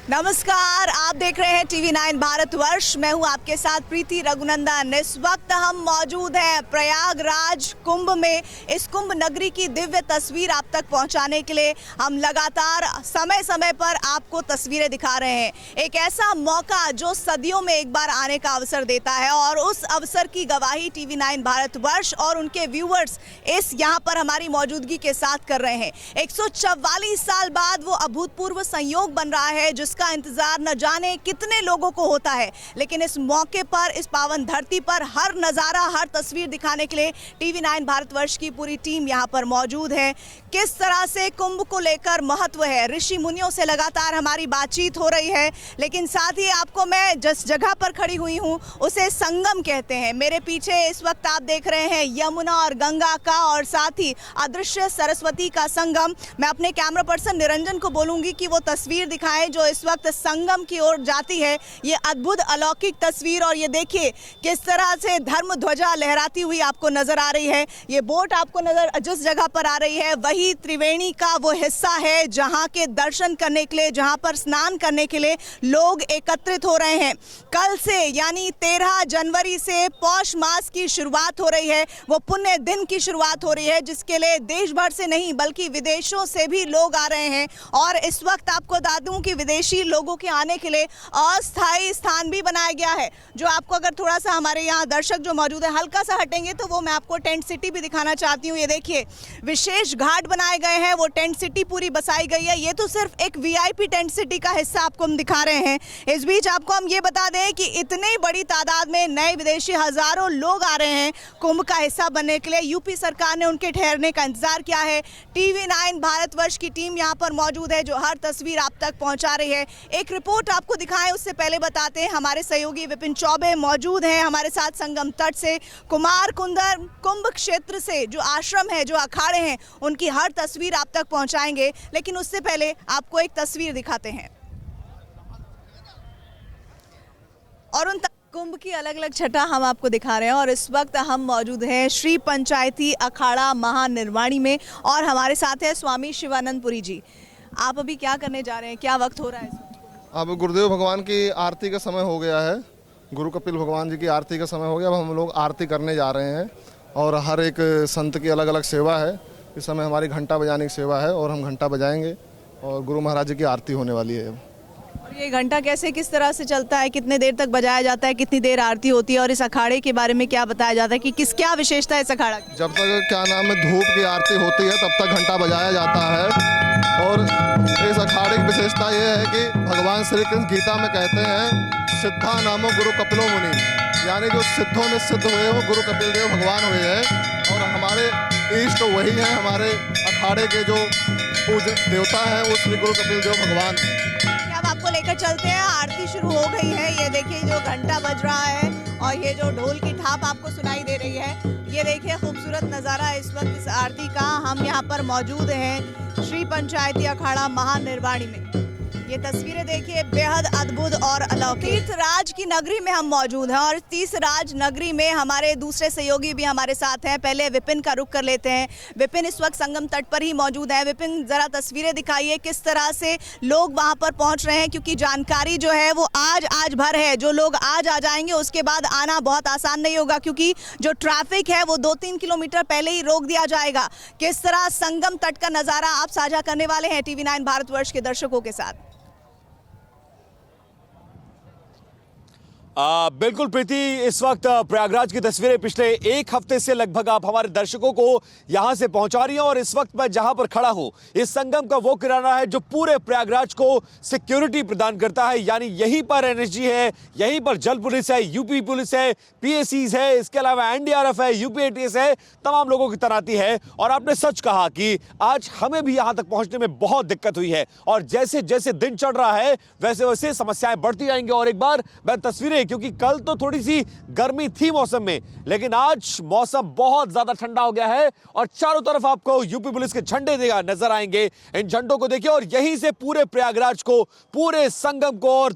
नमस्कार, आप देख रहे हैं टीवी 9 भारतवर्ष। मैं हूं आपके साथ प्रीति रघुनंदन। इस वक्त हम मौजूद हैं प्रयागराज कुंभ में। इस कुंभ नगरी की दिव्य तस्वीर आप तक पहुंचाने के लिए हम लगातार समय समय पर आपको तस्वीरें दिखा रहे हैं। एक ऐसा मौका जो सदियों में एक बार आने का अवसर देता है और उस अवसर की गवाही टीवी 9 भारतवर्ष और उनके व्यूअर्स इस यहाँ पर हमारी मौजूदगी के साथ कर रहे हैं। 144 साल बाद वो अभूतपूर्व संयोग बन रहा है जिसका इंतजार न जाने कितने लोगों को होता है, लेकिन इस मौके पर, इस पावन धरती पर हर नज़ारा, हर तस्वीर दिखाने के लिए टीवी 9 भारतवर्ष की पूरी टीम यहाँ पर मौजूद है। किस तरह से कुंभ को लेकर महत्व है, ऋषि मुनियों से लगातार हमारी बातचीत हो रही है, लेकिन साथ ही आपको मैं जिस जगह पर खड़ी हुई हूँ उसे संगम कहते हैं। मेरे पीछे इस वक्त आप देख रहे हैं यमुना और गंगा का और साथ ही अदृश्य सरस्वती का संगम। मैं अपने कैमरा पर्सन निरंजन को बोलूंगी कि वो तस्वीर दिखाएं जो इस वक्त संगम की ओर जाती है। ये अद्भुत अलौकिक तस्वीर, और ये देखिए किस तरह से धर्म ध्वजा लहराती हुई आपको नजर आ रही है। ये बोट आपको नजर जिस जगह पर आ रही है वही त्रिवेणी का वो हिस्सा है जहां के दर्शन करने के लिए, जहां पर स्नान करने के लिए लोग एकत्रित हो रहे हैं। कल से यानी 13 जनवरी से पौष मास की शुरुआत हो रही है, वो पुण्य दिन की शुरुआत हो रही है जिसके लिए देश भर से नहीं बल्कि विदेशों से भी लोग आ रहे हैं। और इस वक्त आपको बता दूं कि विदेशी लोगों के आने के लिए अस्थायी स्थान भी बनाया गया है। जो आपको अगर थोड़ा सा हमारे यहाँ दर्शक जो मौजूद है हल्का सा हटेंगे तो वो मैं आपको टेंट सिटी भी दिखाना चाहती हूँ। ये देखिए विशेष घाट बनाए गए हैं, वो टेंट सिटी पूरी बसाई गई है। ये तो सिर्फ एक वीआईपी टेंट सिटी का हिस्सा आपको हम दिखा रहे हैं। इस बीच आपको हम ये बता दें कि इतनी बड़ी तादाद में नए विदेशी हजारों लोग आ रहे हैं कुंभ का हिस्सा बनने के लिए। यूपी सरकार ने उनके ठहरने का इंतजार किया है। टीवी 9 भारतवर्ष की टीम यहाँ पर मौजूद है जो हर तस्वीर आप तक पहुँचा रही है। एक रिपोर्ट आपको दिखाएं उससे पहले बताते हैं हमारे सहयोगी विपिन चौबे मौजूद हैं हमारे साथ संगम तट से। कुमार कुंदर कुंभ क्षेत्र से जो आश्रम है, जो अखाड़े हैं, उनकी हर तस्वीर आप तक पहुंचाएंगे, लेकिन उससे पहले आपको एक तस्वीर दिखाते हैं और उन कुंभ की अलग अलग छटा हम आपको दिखा रहे हैं। और इस वक्त हम मौजूद हैं श्री पंचायती अखाड़ा महानिर्वाणी में और हमारे साथ है स्वामी शिवानंदपुरी जी। आप अभी क्या करने जा रहे हैं, क्या वक्त हो रहा है? अब गुरुदेव भगवान की आरती का समय हो गया है, गुरु कपिल भगवान जी की आरती का समय हो गया। अब हम लोग आरती करने जा रहे हैं और हर एक संत की अलग अलग सेवा है। इस समय हमारी घंटा बजाने की सेवा है और हम घंटा बजाएंगे और गुरु महाराज जी की आरती होने वाली है। और ये घंटा कैसे, किस तरह से चलता है, कितने देर तक बजाया जाता है, कितनी देर आरती होती है और इस अखाड़े के बारे में क्या बताया जाता है कि क्या विशेषता है इस अखाड़ा की? जब तक क्या नाम है धूप की आरती होती है तब तक घंटा बजाया जाता है। और इस अखाड़े की विशेषता ये है कि भगवान श्री कृष्ण गीता में कहते हैं सिद्धा नामो गुरु कपिलो मुनि, यानी जो सिद्धों में सिद्ध हुए वो गुरु कपिल देव भगवान हुए हैं। और हमारे इष्ट वही हैं, हमारे अखाड़े के जो पूज्य देवता हैं वो श्री गुरु कपिल देव भगवान हैं। अब आपको लेकर चलते हैं, आरती शुरू हो गई है। ये देखिए जो घंटा बज रहा है और ये जो ढोल की थाप आपको सुनाई दे रही है, ये देखिए खूबसूरत नज़ारा इस वक्त इस आरती का। हम यहाँ पर मौजूद हैं श्री पंचायती अखाड़ा महानिर्वाणी में। ये तस्वीरें देखिए बेहद अद्भुत और अलौकिक। तीर्थराज की नगरी में हम मौजूद हैं और तीर्थराज नगरी में हमारे दूसरे सहयोगी भी हमारे साथ हैं। पहले विपिन का रुख कर लेते हैं। विपिन इस वक्त संगम तट पर ही मौजूद है। विपिन जरा तस्वीरें दिखाइए किस तरह से लोग वहां पर पहुंच रहे हैं, क्योंकि जानकारी जो है वो आज भर है। जो लोग आज आ जाएंगे उसके बाद आना बहुत आसान नहीं होगा, क्योंकि जो ट्रैफिक है वो 2-3 किलोमीटर पहले ही रोक दिया जाएगा। किस तरह संगम तट का नज़ारा आप साझा करने वाले हैं टीवी 9 भारतवर्ष के दर्शकों के साथ? बिल्कुल प्रीति, इस वक्त प्रयागराज की तस्वीरें पिछले एक हफ्ते से लगभग आप हमारे दर्शकों को यहां से पहुंचा रही हैं। और इस वक्त मैं जहां पर खड़ा हूं इस संगम का वो किनारा है जो पूरे प्रयागराज को सिक्योरिटी प्रदान करता है। यानी यहीं पर एनएसजी है, यहीं पर जल पुलिस है, यूपी पुलिस है, पीएसीज है, इसके अलावा एनडीआरएफ है, यूपी एटीएस है, तमाम लोगों की तैनाती है। और आपने सच कहा कि आज हमें भी यहां तक पहुंचने में बहुत दिक्कत हुई है और जैसे जैसे दिन चढ़ रहा है वैसे वैसे समस्याएं बढ़ती जाएंगी। और एक बार मैं तस्वीरें, क्योंकि कल तो थोड़ी सी गर्मी थी मौसम में, लेकिन आज मौसम बहुत ज्यादा ठंडा हो गया है और चारों तरफ आपको यूपी पुलिस के झंडे नजर आएंगे। इन झंडों को देखिए और यहीं से पूरे प्रयागराज को, पूरे संगम को और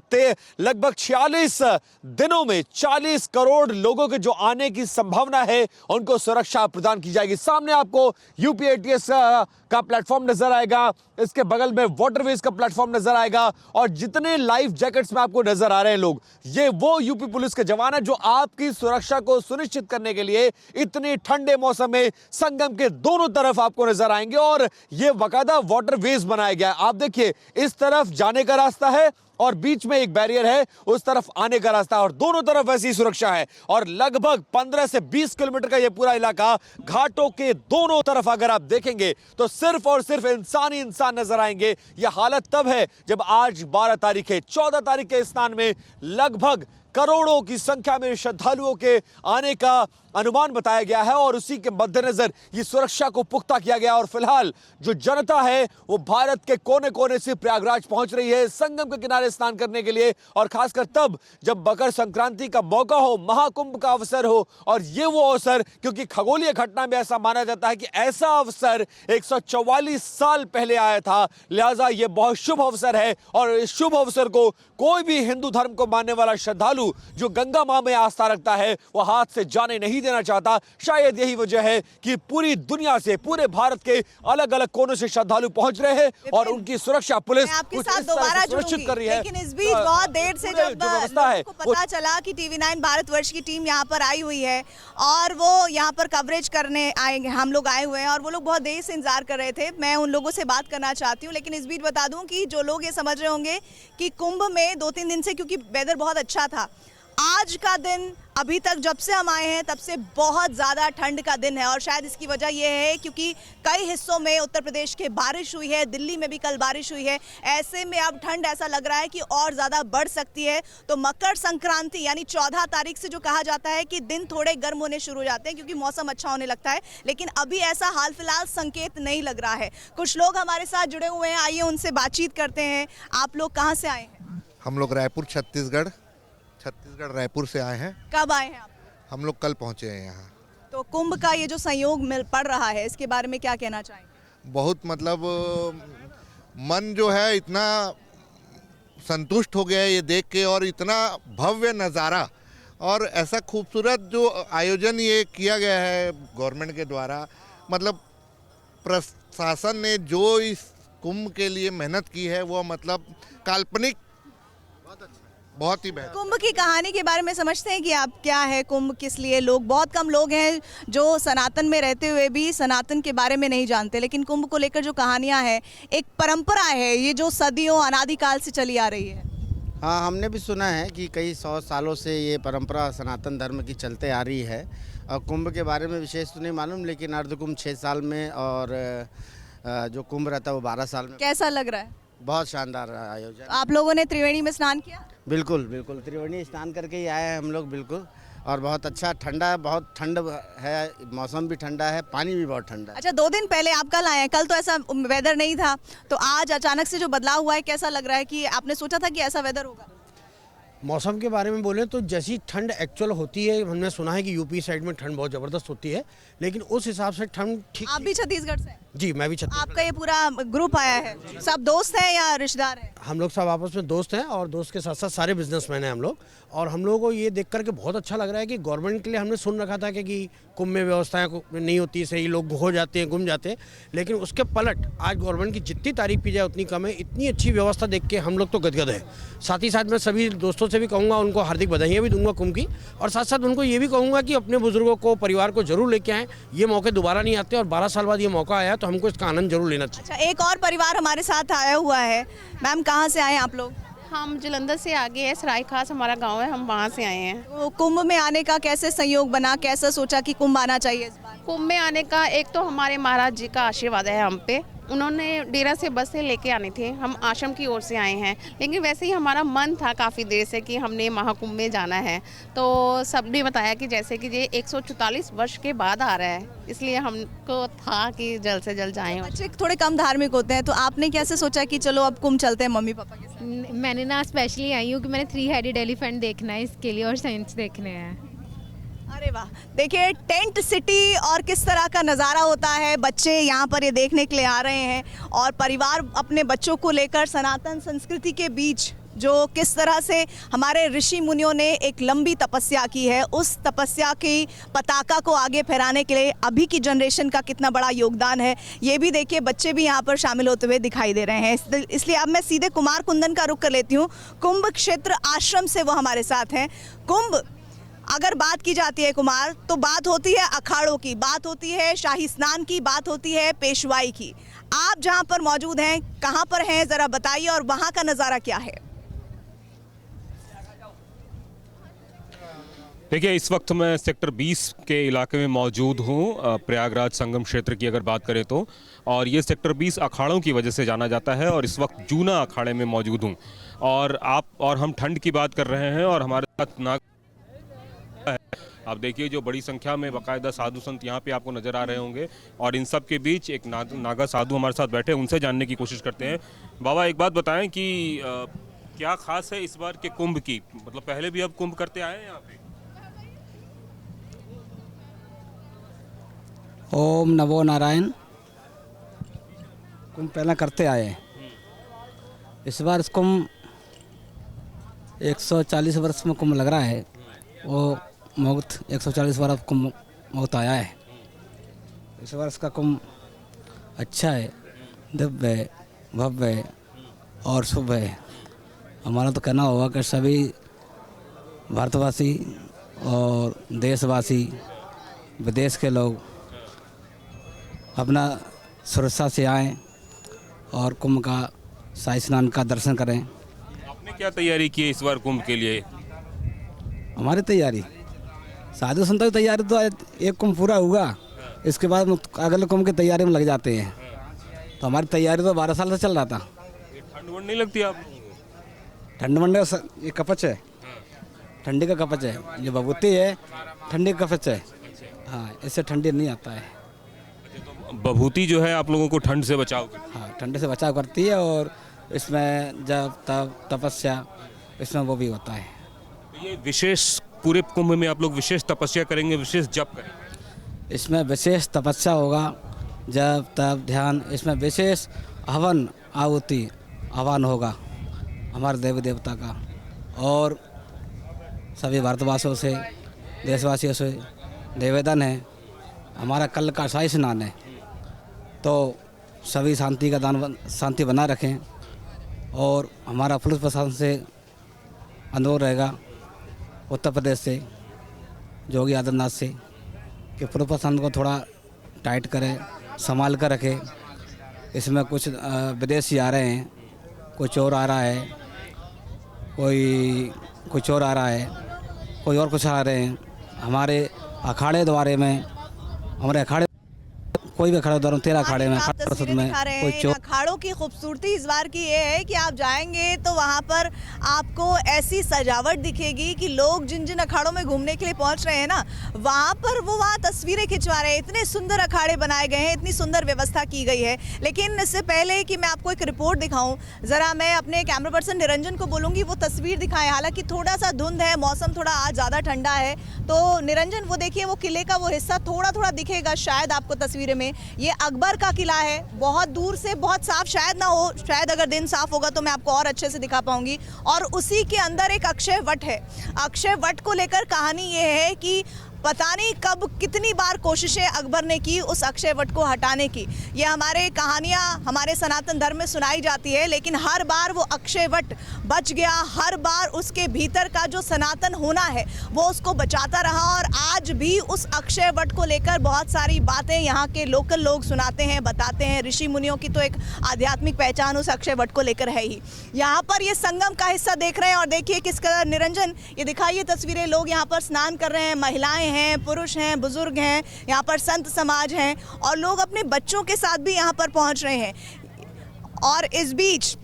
लगभग 46 दिनों में 40 करोड़ लोगों के जो आने की संभावना है उनको सुरक्षा प्रदान की जाएगी। सामने आपको यूपी एटीएस का प्लेटफॉर्म नजर आएगा। इसके बगल में वाटरवेज का प्लेटफॉर्म नजर आएगा और जितने लाइफ जैकेट्स में आपको नजर आ रहे हैं लोग, ये वो यूपी पुलिस के जवान हैं जो आपकी सुरक्षा को सुनिश्चित करने के लिए इतने ठंडे मौसम में संगम के दोनों तरफ आपको नजर आएंगे। और ये बाकायदा वाटरवेज बनाया गया है। आप देखिए, इस तरफ जाने का रास्ता है और बीच में एक बैरियर है, उस तरफ आने का रास्ता है और दोनों तरफ ऐसी सुरक्षा है। और लगभग 15 से 20 किलोमीटर का यह पूरा इलाका, घाटों के दोनों तरफ अगर आप देखेंगे तो सिर्फ और सिर्फ इंसान ही इंसान नजर आएंगे। यह हालत तब है जब आज 12 तारीख है, 14 तारीख के स्नान में लगभग करोड़ों की संख्या में श्रद्धालुओं के आने का अनुमान बताया गया है और उसी के मद्देनजर ये सुरक्षा को पुख्ता किया गया। और फिलहाल जो जनता है वो भारत के कोने कोने से प्रयागराज पहुंच रही है संगम के किनारे स्नान करने के लिए, और खासकर तब जब मकर संक्रांति का मौका हो, महाकुंभ का अवसर हो। और ये वो अवसर, क्योंकि खगोलीय घटना में ऐसा माना जाता है कि ऐसा अवसर 144 साल पहले आया था, लिहाजा ये बहुत शुभ अवसर है। और इस शुभ अवसर को कोई भी हिंदू धर्म को मानने वाला श्रद्धालु जो गंगा मां में आस्था रखता है वो हाथ से जाने नहीं देना चाहता। शायद यही वजह है कि पूरी दुनिया से, पूरे भारत के अलग अलग कोनों से श्रद्धालु पहुंच रहे हैं और उनकी सुरक्षा पुलिस आपके साथ दोबारा सुनिश्चित कर रही है। लेकिन इस बीच बहुत देर से जब लोगों को पता चला कि TV9 भारतवर्ष की टीम यहाँ पर आई हुई है और वो यहाँ पर कवरेज करने आएंगे, हम लोग आए हुए हैं और वो लोग बहुत देर से इंतजार कर रहे थे। मैं उन लोगों से बात करना चाहती हूँ, लेकिन इस बीच बता दूं कि जो लोग ये समझ रहे होंगे कि कुंभ में 2-3 दिन से, क्योंकि वेदर बहुत अच्छा था, आज का दिन अभी तक जब से हम आए हैं तब से बहुत ज़्यादा ठंड का दिन है। और शायद इसकी वजह यह है क्योंकि कई हिस्सों में उत्तर प्रदेश के बारिश हुई है, दिल्ली में भी कल बारिश हुई है। ऐसे में अब ठंड ऐसा लग रहा है कि और ज़्यादा बढ़ सकती है। तो मकर संक्रांति यानी 14 तारीख से जो कहा जाता है कि दिन थोड़े गर्म होने शुरू हो जाते हैं क्योंकि मौसम अच्छा होने लगता है, लेकिन अभी ऐसा हाल फिलहाल संकेत नहीं लग रहा है। कुछ लोग हमारे साथ जुड़े हुए हैं, आइए उनसे बातचीत करते हैं। आप लोग कहाँ से आए हैं? हम लोग रायपुर छत्तीसगढ़ रायपुर से आए हैं। कब आए हैं आप? हम लोग कल पहुंचे हैं यहाँ। तो कुंभ का ये जो संयोग मिल पड़ रहा है, इसके बारे में क्या कहना चाहेंगे? बहुत मतलब मन जो है इतना संतुष्ट हो गया है ये देख के, और इतना भव्य नज़ारा और ऐसा खूबसूरत जो आयोजन ये किया गया है गवर्नमेंट के द्वारा। मतलब प्रशासन ने जो इस कुंभ के लिए मेहनत की है वो मतलब काल्पनिक, बहुत ही बेहतर। कुंभ की कहानी के बारे में समझते हैं कि आप क्या है कुंभ, किस लिए? लोग, बहुत कम लोग हैं जो सनातन में रहते हुए भी सनातन के बारे में नहीं जानते, लेकिन कुंभ को लेकर जो कहानियां हैं, एक परंपरा है ये जो सदियों अनादिकाल से चली आ रही है। हाँ, हमने भी सुना है कि कई 100 सालों से ये परंपरा सनातन धर्म की चलते आ रही है। और कुंभ के बारे में विशेष तो नहीं मालूम, लेकिन अर्धकुंभ 6 साल में और जो कुंभ रहता है वो 12 साल में। कैसा लग रहा है? बहुत शानदार आयोजन। आप लोगों ने त्रिवेणी में स्नान किया? बिल्कुल बिल्कुल, त्रिवेणी स्नान करके ही आए हैं हम लोग। बिल्कुल, और बहुत अच्छा, ठंडा, बहुत ठंड है, मौसम भी ठंडा है, पानी भी बहुत ठंडा है। अच्छा, 2 दिन पहले आप कल आए हैं, कल तो ऐसा वेदर नहीं था, तो आज अचानक से जो बदलाव हुआ है, कैसा लग रहा है? कि आपने सोचा था कि ऐसा वेदर होगा? मौसम के बारे में बोले तो जैसी ठंड एक्चुअल होती है, हमने सुना है कि यूपी साइड में ठंड बहुत ज़बरदस्त होती है, लेकिन उस हिसाब से ठंड ठीक। आप भी छत्तीसगढ़ से? जी, मैं भी छत्तीसगढ़। आपका ये पूरा ग्रुप आया है, सब दोस्त हैं या रिश्तेदार हैं? हम लोग सब आपस में दोस्त हैं और दोस्त के साथ साथ सारे बिजनेसमैन हैं हम लोग। और हम लोगों को ये देख करके बहुत अच्छा लग रहा है कि गवर्नमेंट के लिए हमने सुन रखा था कि कुंभ में व्यवस्थाएं नहीं होती, सही लोग हो जाते हैं, गुम जाते हैं, लेकिन उसके पलट आज गवर्नमेंट की जितनी तारीफ की जाए उतनी कम है। इतनी अच्छी व्यवस्था देख के हम लोग तो गदगद है। साथ ही साथ मैं सभी दोस्तों से भी कहूँगा, उनको हार्दिक बधाइयाँ भी दूंगा कुंभ की, और साथ साथ उनको ये भी कहूँगा कि अपने बुजुर्गों को, परिवार को जरूर लेके आएँ। ये मौके दोबारा नहीं आते और 12 साल बाद ये मौका आया तो हमको इसका आनंद जरूर लेना चाहिए। अच्छा, एक और परिवार हमारे साथ आया हुआ है। मैम, कहाँ से आए आप लोग? हम जलंधर से आगे है, सराय खास हमारा गांव है, हम वहाँ से आए हैं। तो कुंभ में आने का कैसे संयोग बना, कैसे सोचा कि कुंभ आना चाहिए इस बार? कुंभ में आने का एक तो हमारे महाराज जी का आशीर्वाद है हम पे। उन्होंने डेरा से बस से लेके आने थे, हम आश्रम की ओर से आए हैं, लेकिन वैसे ही हमारा मन था काफ़ी देर से कि हमने महाकुंभ में जाना है। तो सबने बताया कि जैसे कि ये 144 वर्ष के बाद आ रहा है, इसलिए हमको था कि जल्द से जल्द जाएं। बच्चे थोड़े कम धार्मिक होते हैं, तो आपने कैसे सोचा कि चलो अब कुंभ चलते हैं मम्मी पापा के साथ? मैंने ना स्पेशली आई हूँ कि मैंने 3 हेडेड एलिफेंट देखना है इसके लिए, और साइंस देखने हैं। अरे वाह, देखिए टेंट सिटी और किस तरह का नज़ारा होता है। बच्चे यहाँ पर ये देखने के लिए आ रहे हैं और परिवार अपने बच्चों को लेकर सनातन संस्कृति के बीच जो किस तरह से हमारे ऋषि मुनियों ने एक लंबी तपस्या की है, उस तपस्या की पताका को आगे फहराने के लिए अभी की जनरेशन का कितना बड़ा योगदान है, ये भी देखिए बच्चे भी यहाँ पर शामिल होते हुए दिखाई दे रहे हैं। इसलिए अब मैं सीधे कुमार कुंदन का रुख कर लेती हूँ। कुंभ क्षेत्र आश्रम से वो हमारे साथ हैं। कुंभ अगर बात की जाती है कुमार, तो बात होती है अखाड़ों की, बात होती है शाही स्नान की, बात होती है पेशवाई की। आप जहाँ पर मौजूद हैं, कहाँ पर हैं, ज़रा बताइए और वहाँ का नज़ारा क्या है? देखिए, इस वक्त मैं सेक्टर 20 के इलाके में मौजूद हूँ, प्रयागराज संगम क्षेत्र की अगर बात करें तो। और ये सेक्टर 20 अखाड़ों की वजह से जाना जाता है और इस वक्त जूना अखाड़े में मौजूद हूँ। और हम ठंड की बात कर रहे हैं और हमारे साथ नाग है। आप देखिए, जो बड़ी संख्या में बाकायदा साधु संत यहाँ पे आपको नज़र आ रहे होंगे और इन सब के बीच एक नागा साधु हमारे साथ बैठे, उनसे जानने की कोशिश करते हैं। बाबा, एक बात बताएं कि क्या खास है इस बार के कुंभ की? मतलब पहले भी अब कुंभ करते आए हैं यहाँ पे? ओम नमो नारायण। कुंभ पहला करते आए हैं। इस बार कुंभ 140 वर्ष में कुंभ लग रहा है। वो मुक्त 140 बार अब कुंभ मुक्त आया है। इस वर्ष का कुंभ अच्छा है, दिव्य है, भव्य है और शुभ है। हमारा तो कहना होगा कि सभी भारतवासी और देशवासी, विदेश के लोग अपना सुरक्षा से आएँ और कुंभ का शाही स्नान का दर्शन करें। आपने क्या तैयारी की है इस बार कुंभ के लिए? हमारी तैयारी, साधु संतों की तैयारी तो एक कुंभ पूरा हुआ, इसके बाद अगले कुंभ की तैयारी में लग जाते हैं। तो हमारी तैयारी तो 12 साल से चल रहा था। ठंड वंड नहीं लगती आप लोगों को? ठंड मंडे ये कपच है, ठंडी का कपच है। जो भभूति है ठंडी का कपच है। हाँ, इससे ठंडी नहीं आता है। तो भभूति जो है आप लोगों को ठंड से बचाव करती है? हाँ, ठंड से बचाव करती है और इसमें जब तब तपस्या इसमें वो भी होता है। ये विशेष पूरे कुंभ में आप लोग विशेष तपस्या करेंगे, विशेष जप करेंगे? इसमें विशेष तपस्या होगा, जब तब ध्यान। इसमें विशेष हवन आहुति आह्वान होगा हमारे देवी देवता का। और सभी भारतवासियों से, देशवासियों से निवेदन है, हमारा कल का शाही स्नान है, तो सभी शांति का शांति बना रखें। और हमारा पुलिस प्रशासन से अनुरोध रहेगा, उत्तर प्रदेश से योगी आदित्यनाथ से, कि पुलिस प्रशासन को थोड़ा टाइट करें, संभाल कर रखें। इसमें कुछ विदेशी आ रहे हैं, कोई चोर आ रहा है, कोई चोर आ रहा है, कोई और कुछ आ रहे हैं। हमारे अखाड़े द्वारे में, हमारे अखाड़े कोई भी अखाड़े द्वारा 13 अखाड़े में, कोई चोर। अखाड़ों की खूबसूरती इस बार की ये है कि आप जाएंगे तो वहाँ पर आपको ऐसी सजावट दिखेगी कि लोग जिन जिन अखाड़ों में घूमने के लिए पहुँच रहे हैं ना, वहाँ पर वो तस्वीरें खिंचवा रहे हैं। इतने सुंदर अखाड़े बनाए गए हैं, इतनी सुंदर व्यवस्था की गई है। लेकिन इससे पहले कि मैं आपको एक रिपोर्ट दिखाऊं, ज़रा मैं अपने कैमरा पर्सन निरंजन को बोलूँगी वो तस्वीर दिखाएं। हालांकि थोड़ा सा धुंध है, मौसम थोड़ा आज ज़्यादा ठंडा है, तो निरंजन वो देखिए, वो किले का वो हिस्सा थोड़ा थोड़ा दिखेगा शायद आपको तस्वीरें में। ये अकबर का किला है, बहुत दूर से, बहुत साफ शायद ना हो, शायद अगर दिन साफ होगा तो मैं आपको और अच्छे से दिखा पाऊंगी। और उसी के अंदर एक अक्षय वट है। अक्षय वट को लेकर कहानी ये है कि पता नहीं कब कितनी बार कोशिशें अकबर ने की उस अक्षय वट को हटाने की। ये हमारे कहानियाँ हमारे सनातन धर्म में सुनाई जाती है, लेकिन हर बार वो अक्षय वट बच गया। हर बार उसके भीतर का जो सनातन होना है वो उसको बचाता रहा। और आज भी उस अक्षय वट को लेकर बहुत सारी बातें यहाँ के लोकल लोग सुनाते हैं, बताते हैं। ऋषि मुनियों की तो एक आध्यात्मिक पहचान उस अक्षय वट को लेकर है ही। यहाँ पर ये संगम का हिस्सा देख रहे हैं और देखिए किस कदर, निरंजन ये दिखाइए तस्वीरें, लोग यहाँ पर स्नान कर रहे हैं, महिलाएं हैं, पुरुष हैं, बुजुर्ग हैं, यहाँ पर संत समाज हैं और लोग अपने बच्चों के साथ भी यहाँ पर पहुँच रहे हैं। और इस बीच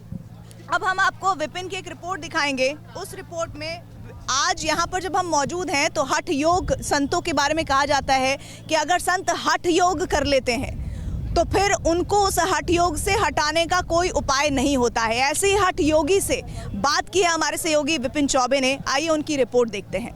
अब हम आपको विपिन की एक रिपोर्ट दिखाएंगे। उस रिपोर्ट में आज यहाँ पर जब हम मौजूद हैं तो हठ योग संतों के बारे में कहा जाता है कि अगर संत हठ योग कर लेते हैं तो फिर उनको उस हठ योग से हटाने का कोई उपाय नहीं होता है। ऐसे ही हठ योगी से बात की है हमारे सहयोगी विपिन चौबे ने। आइए उनकी रिपोर्ट देखते हैं।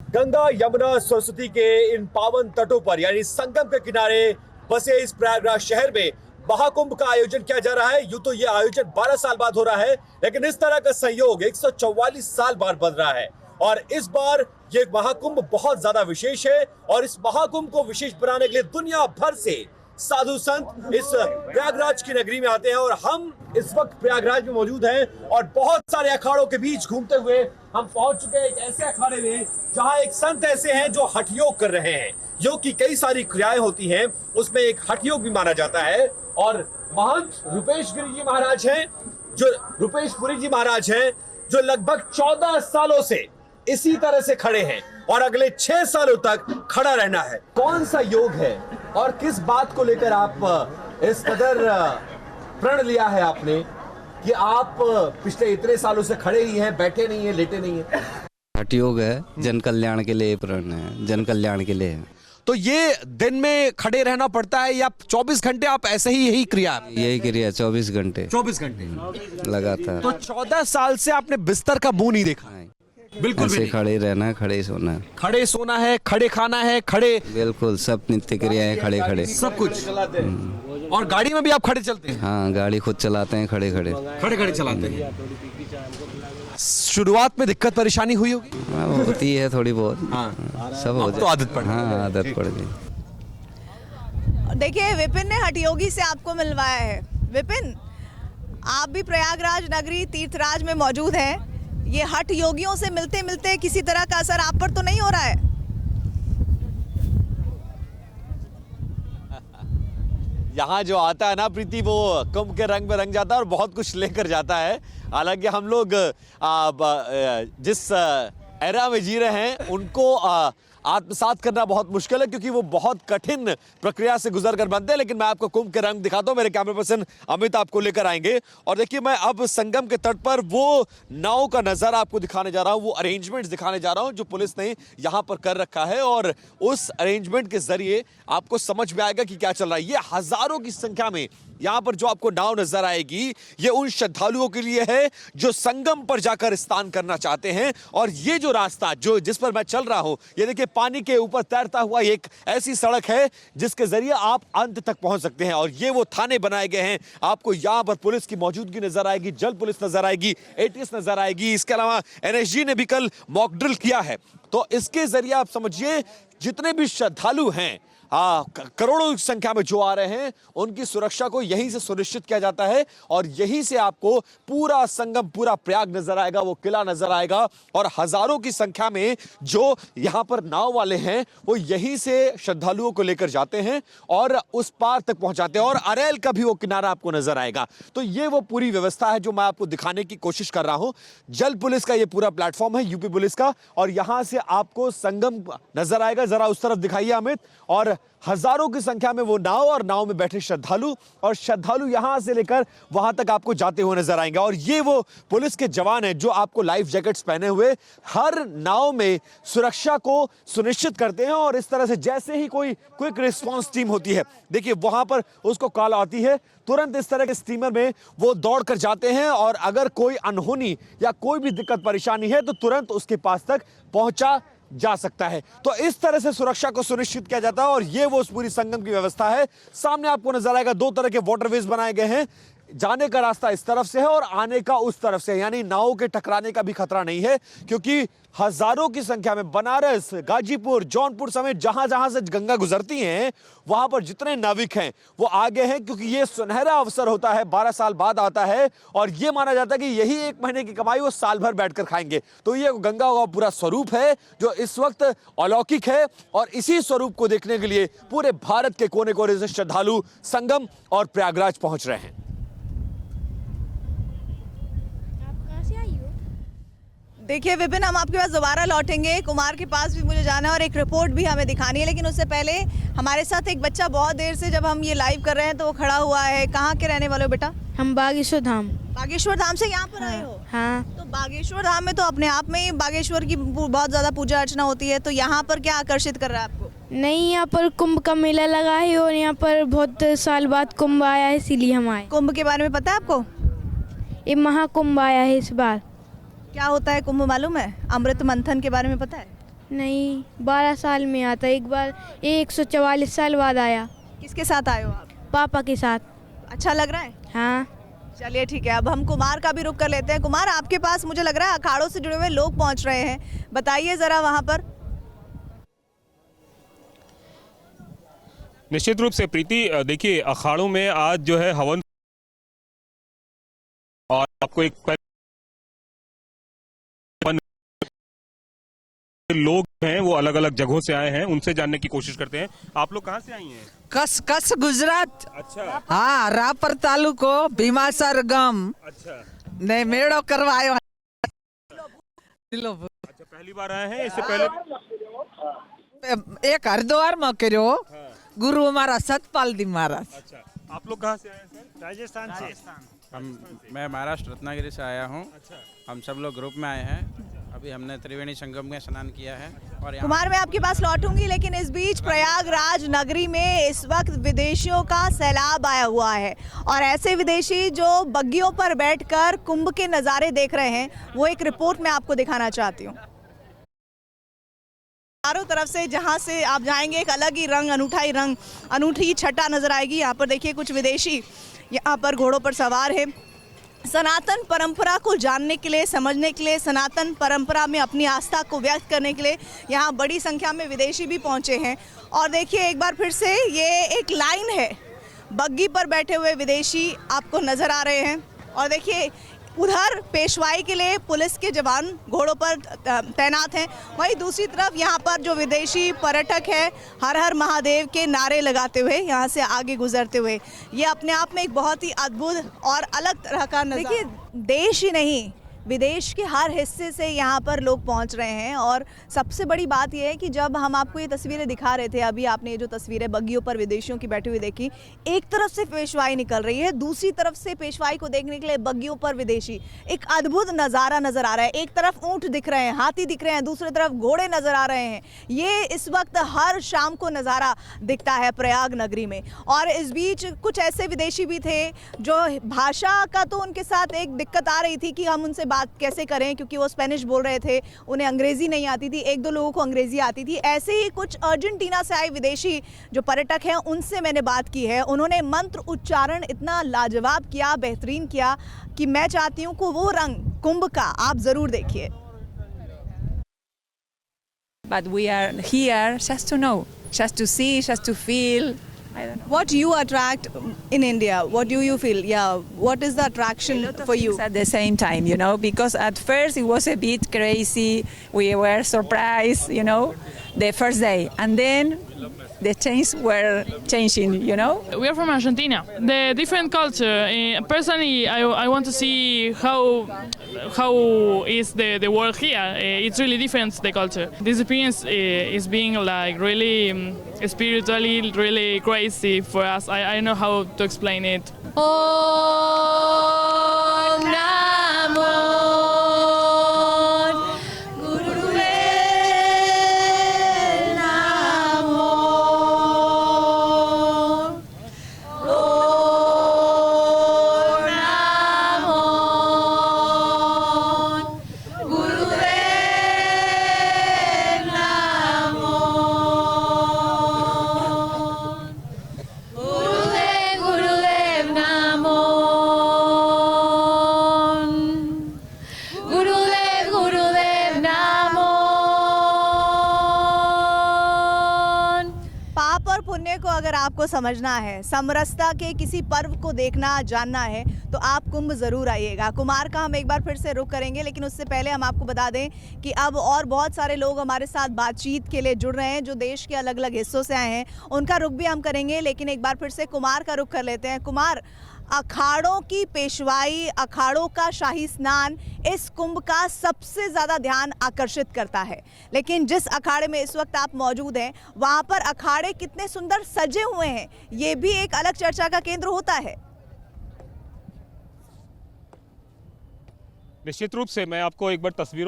गंगा, यमुना, सरस्वती के इन पावन तटों पर यानी संगम के किनारे बसे इस प्रयागराज शहर में महाकुंभ का आयोजन किया जा रहा है। यूं तो ये आयोजन 12 साल बाद हो रहा है, लेकिन इस तरह का संयोग 144 साल बाद बन रहा है। और इस बार ये महाकुंभ बहुत ज्यादा विशेष है और इस महाकुंभ को विशेष बनाने के लिए दुनिया भर से साधु संत इस प्रयागराज की नगरी में आते हैं। और हम इस वक्त प्रयागराज में मौजूद हैं और बहुत सारे अखाड़ों के बीच घूमते हुए हम पहुंच चुके हैं एक ऐसे अखाड़े में जहां एक संत ऐसे हैं जो हठ योग कर रहे हैं। योग की कई सारी क्रियाएं होती हैं, उसमें एक हठ योग भी माना जाता है। और महंत रूपेशगिरी जी महाराज हैं, जो रूपेशपुरी जी महाराज हैं, जो लगभग 14 सालों से इसी तरह से खड़े हैं और अगले 6 सालों तक खड़ा रहना है। कौन सा योग है और किस बात को लेकर आप इस कदर प्रण लिया है आपने कि आप पिछले इतने सालों से खड़े ही हैं, बैठे नहीं हैं, लेटे नहीं हैं? हठ योग है, जन कल्याण के लिए प्रण है, जन कल्याण के लिए है। तो ये दिन में खड़े रहना पड़ता है या 24 घंटे आप ऐसे ही यही क्रिया? यही क्रिया 24 घंटे 24 घंटे लगातार। तो 14 साल से आपने बिस्तर का मुंह नहीं देखा? बिल्कुल ऐसे खड़े ही रहना है, खड़े ही सोना है, खड़े सोना है, खड़े खाना है, खड़े बिल्कुल सब नित्य क्रियाएं खड़े खड़े सब कुछ। और गाड़ी में भी आप खड़े चलते हैं? हाँ, गाड़ी खुद चलाते हैं, खड़े खड़े खड़े खड़े चलाते हैं। शुरुआत में दिक्कत परेशानी हुई होगी? हाँ, होती है थोड़ी बहुत। हाँ, सब हो तो आदत पड़ गई। हाँ, आदत पड़ गई। देखिए, विपिन ने हठ योगी से आपको मिलवाया है। विपिन, आप भी प्रयागराज नगरी तीर्थराज में मौजूद हैं। ये हठ योगियों से मिलते मिलते किसी तरह का असर आप पर तो नहीं हो रहा है? यहाँ जो आता है ना प्रीति, वो कुंभ के रंग में रंग जाता है और बहुत कुछ लेकर जाता है। हालांकि हम लोग जिस एरा में जी रहे हैं उनको आत्मसात करना बहुत मुश्किल है, क्योंकि वो बहुत कठिन प्रक्रिया से गुजर कर बनते हैं। लेकिन मैं आपको कुंभ के रंग दिखाता हूं, मेरे कैमरा पर्सन अमित आपको लेकर आएंगे। और देखिए, मैं अब संगम के तट पर वो नाव का नजारा आपको दिखाने जा रहा हूं, वो अरेंजमेंट्स दिखाने जा रहा हूं जो पुलिस ने यहां पर कर रखा है। और उस अरेंजमेंट के जरिए आपको समझ में आएगा कि क्या चल रहा है। ये हजारों की संख्या में यहां पर जो आपको नाव नजर आएगी, ये उन श्रद्धालुओं के लिए है जो संगम पर जाकर स्नान करना चाहते हैं। और ये जो रास्ता जिस पर मैं चल रहा हूं, ये देखिए पानी के ऊपर तैरता हुआ एक ऐसी सड़क है जिसके जरिए आप अंत तक पहुंच सकते हैं। और ये वो थाने बनाए गए हैं। आपको यहां पर पुलिस की मौजूदगी नजर आएगी, जल पुलिस नजर आएगी, एटीएस नजर आएगी। इसके अलावा एनएसजी ने भी कल मॉक ड्रिल किया है। तो इसके जरिए आप समझिए, जितने भी श्रद्धालु हैं, करोड़ों की संख्या में जो आ रहे हैं, उनकी सुरक्षा को यहीं से सुनिश्चित किया जाता है। और यहीं से आपको पूरा संगम, पूरा प्रयाग नजर आएगा, वो किला नजर आएगा। और हजारों की संख्या में जो यहां पर नाव वाले हैं, वो यहीं से श्रद्धालुओं को लेकर जाते हैं और उस पार तक पहुंचाते हैं। और अरेल का भी वो किनारा आपको नजर आएगा। तो ये वो पूरी व्यवस्था है जो मैं आपको दिखाने की कोशिश कर रहा हूं। जल पुलिस का ये पूरा प्लेटफॉर्म है, यूपी पुलिस का। और यहां से आपको संगम नजर आएगा। जरा उस तरफ दिखाइए अमित। और हजारों की संख्या में वो नाव और नाव में बैठे श्रद्धालु, और श्रद्धालु यहां से लेकर वहां तक आपको जाते हुए नजर आएंगे। और ये वो पुलिस के जवान हैं जो आपको लाइफ जैकेट्स पहने हुए हर नाव में सुरक्षा को सुनिश्चित करते हैं। और इस तरह से जैसे ही कोई क्विक रिस्पांस टीम होती है, देखिए वहां पर उसको कॉल आती है, तुरंत इस तरह के स्टीमर में वो दौड़ कर जाते हैं। और अगर कोई अनहोनी या कोई भी दिक्कत परेशानी है तो तुरंत उसके पास तक पहुंचा जा सकता है। तो इस तरह से सुरक्षा को सुनिश्चित किया जाता है। और ये वो पूरी संगम की व्यवस्था है। सामने आपको नजर आएगा, 2 तरह के वाटरवेज बनाए गए हैं। जाने का रास्ता इस तरफ से है और आने का उस तरफ से, यानी नाव के टकराने का भी खतरा नहीं है, क्योंकि हजारों की संख्या में बनारस, गाजीपुर, जौनपुर समेत जहां जहां से गंगा गुजरती हैं, वहां पर जितने नाविक हैं वो आगे हैं। क्योंकि ये सुनहरा अवसर होता है, 12 साल बाद आता है। और ये माना जाता है कि यही 1 महीने की कमाई वो साल भर बैठकर खाएंगे। तो ये गंगा का पूरा स्वरूप है जो इस वक्त अलौकिक है। और इसी स्वरूप को देखने के लिए पूरे भारत के कोने कोने से श्रद्धालु संगम और प्रयागराज पहुंच रहे हैं। देखिए विपिन, हम आपके पास दोबारा लौटेंगे। कुमार के पास भी मुझे जाना है और एक रिपोर्ट भी हमें दिखानी है। लेकिन उससे पहले हमारे साथ एक बच्चा बहुत देर से, जब हम ये लाइव कर रहे हैं तो वो खड़ा हुआ है। कहाँ के रहने वाले हो बेटा? हम बागेश्वर धाम। बागेश्वर धाम से यहाँ पर आए हो? हाँ। तो बागेश्वर धाम में तो अपने आप में ही बागेश्वर की बहुत ज़्यादा पूजा अर्चना होती है। तो यहाँ पर क्या आकर्षित कर रहा है आपको? नहीं, यहाँ पर कुंभ का मेला लगा है और यहाँ पर बहुत साल बाद कुंभ आया है, इसीलिए हम आए। कुंभ के बारे में पता है आपको? ये महाकुंभ आया है इस बार। क्या होता है कुंभ मालूम है? अमृत मंथन के बारे में पता है? नहीं, 12 साल में आता है एक बार। ये 144 साल बाद आया। किसके साथ आए हो आप? पापा के साथ। अच्छा लग रहा है? हाँ। चलिए ठीक है, अब हम कुमार का भी रुख कर लेते हैं। कुमार, आपके पास मुझे लग रहा है अखाड़ों से जुड़े हुए लोग पहुंच रहे हैं, बताइए जरा वहां पर। निश्चित रूप से प्रीति, देखिए अखाड़ों में आज जो है हवन, और आपको एक लोग हैं वो अलग अलग जगहों से आए हैं, उनसे जानने की कोशिश करते हैं। आप लोग कहाँ से आई हैं? कस गुजरात। अच्छा। हाँ, रापर तालुको भीमासर गाम अच्छा। ने मेड़ो करवायो। अच्छा, पहली बार आए हैं? इससे पहले एक हरिद्वार में करो। गुरु हमारा सतपाल दी महाराज। अच्छा, आप लोग कहाँ से आए हैं सर? राजस्थान से। मैं महाराष्ट्र रत्नागिरी से आया हूँ। अच्छा। हम सब लोग ग्रुप में आए हैं। अभी हमने त्रिवेणी संगम में स्नान किया है। और कुमार, मैं आपके पास लौटूंगी, लेकिन इस बीच प्रयागराज नगरी में इस वक्त विदेशियों का सैलाब आया हुआ है, और ऐसे विदेशी जो बग्गियों पर बैठकर कुंभ के नज़ारे देख रहे हैं, वो एक रिपोर्ट में आपको दिखाना चाहती हूँ। चारों तरफ से जहाँ से आप जाएंगे एक अलग ही रंग, अनूठा ही रंग, अनूठी छटा नजर आएगी। यहाँ पर देखिए कुछ विदेशी यहाँ पर घोड़ों पर सवार है, सनातन परंपरा को जानने के लिए, समझने के लिए, सनातन परंपरा में अपनी आस्था को व्यक्त करने के लिए यहाँ बड़ी संख्या में विदेशी भी पहुँचे हैं। और देखिए एक बार फिर से ये एक लाइन है, बग्गी पर बैठे हुए विदेशी आपको नज़र आ रहे हैं। और देखिए उधर पेशवाई के लिए पुलिस के जवान घोड़ों पर तैनात हैं, वहीं दूसरी तरफ यहाँ पर जो विदेशी पर्यटक है हर हर महादेव के नारे लगाते हुए यहाँ से आगे गुजरते हुए, ये अपने आप में एक बहुत ही अद्भुत और अलग तरह का नज़ारा। देखिए देश ही नहीं, विदेश के हर हिस्से से यहाँ पर लोग पहुँच रहे हैं। और सबसे बड़ी बात यह है कि जब हम आपको ये तस्वीरें दिखा रहे थे, अभी आपने ये जो तस्वीरें बग्गियों पर विदेशियों की बैठी हुई देखी, एक तरफ से पेशवाई निकल रही है, दूसरी तरफ से पेशवाई को देखने के लिए बग्गियों पर विदेशी, एक अद्भुत नज़ारा नज़र आ रहा है। एक तरफ ऊँट दिख रहे हैं, हाथी दिख रहे हैं, दूसरी तरफ घोड़े नज़र आ रहे हैं। ये इस वक्त हर शाम को नज़ारा दिखता है प्रयाग नगरी में। और इस बीच कुछ ऐसे विदेशी भी थे जो भाषा का तो उनके साथ एक दिक्कत आ रही थी कि हम उनसे बात कैसे करें, क्योंकि वो स्पेनिश बोल रहे थे, उन्हें अंग्रेजी नहीं आती थी, एक दो लोगों को अंग्रेजी आती थी। ऐसे ही कुछ अर्जेंटीना से आए विदेशी जो पर्यटक हैं उनसे मैंने बात की है। उन्होंने मंत्र उच्चारण इतना लाजवाब किया, बेहतरीन किया कि मैं चाहती हूँ कि वो रंग कुंभ का आप जरूर देखिए। But we are here just to know, just to see, just to feel. I don't know. What you attract in India? What do you feel? Yeah, what is the attraction for you? At the same time, you know, because at first it was a bit crazy. We were surprised, you know, the first day, and then the things were changing, you know. We are from Argentina. The different culture. Personally, I want to see how is the world here. It's really different, the culture. This experience is being like really spiritually really crazy for us. I don't know how to explain it. Om Namo Gurudev Namo. Om Namo Gurudev Namo. Gurudev Namo. Gurudev Namo. पाप और पुण्य को अगर आपको समझना है, समरसता के किसी पर्व को देखना जानना है, तो आप कुंभ ज़रूर आइएगा। कुमार का हम एक बार फिर से रुख करेंगे, लेकिन उससे पहले हम आपको बता दें कि अब और बहुत सारे लोग हमारे साथ बातचीत के लिए जुड़ रहे हैं जो देश के अलग अलग हिस्सों से आए हैं, उनका रुख भी हम करेंगे। लेकिन एक बार फिर से कुमार का रुख कर लेते हैं। कुमार, अखाड़ों की पेशवाई, अखाड़ों का शाही स्नान इस कुंभ का सबसे ज़्यादा ध्यान आकर्षित करता है, लेकिन जिस अखाड़े में इस वक्त आप मौजूद हैं वहाँ पर अखाड़े कितने सुंदर सजे हुए हैं, ये भी एक अलग चर्चा का केंद्र होता है। निश्चित रूप से मैं आपको एक बार तस्वीरों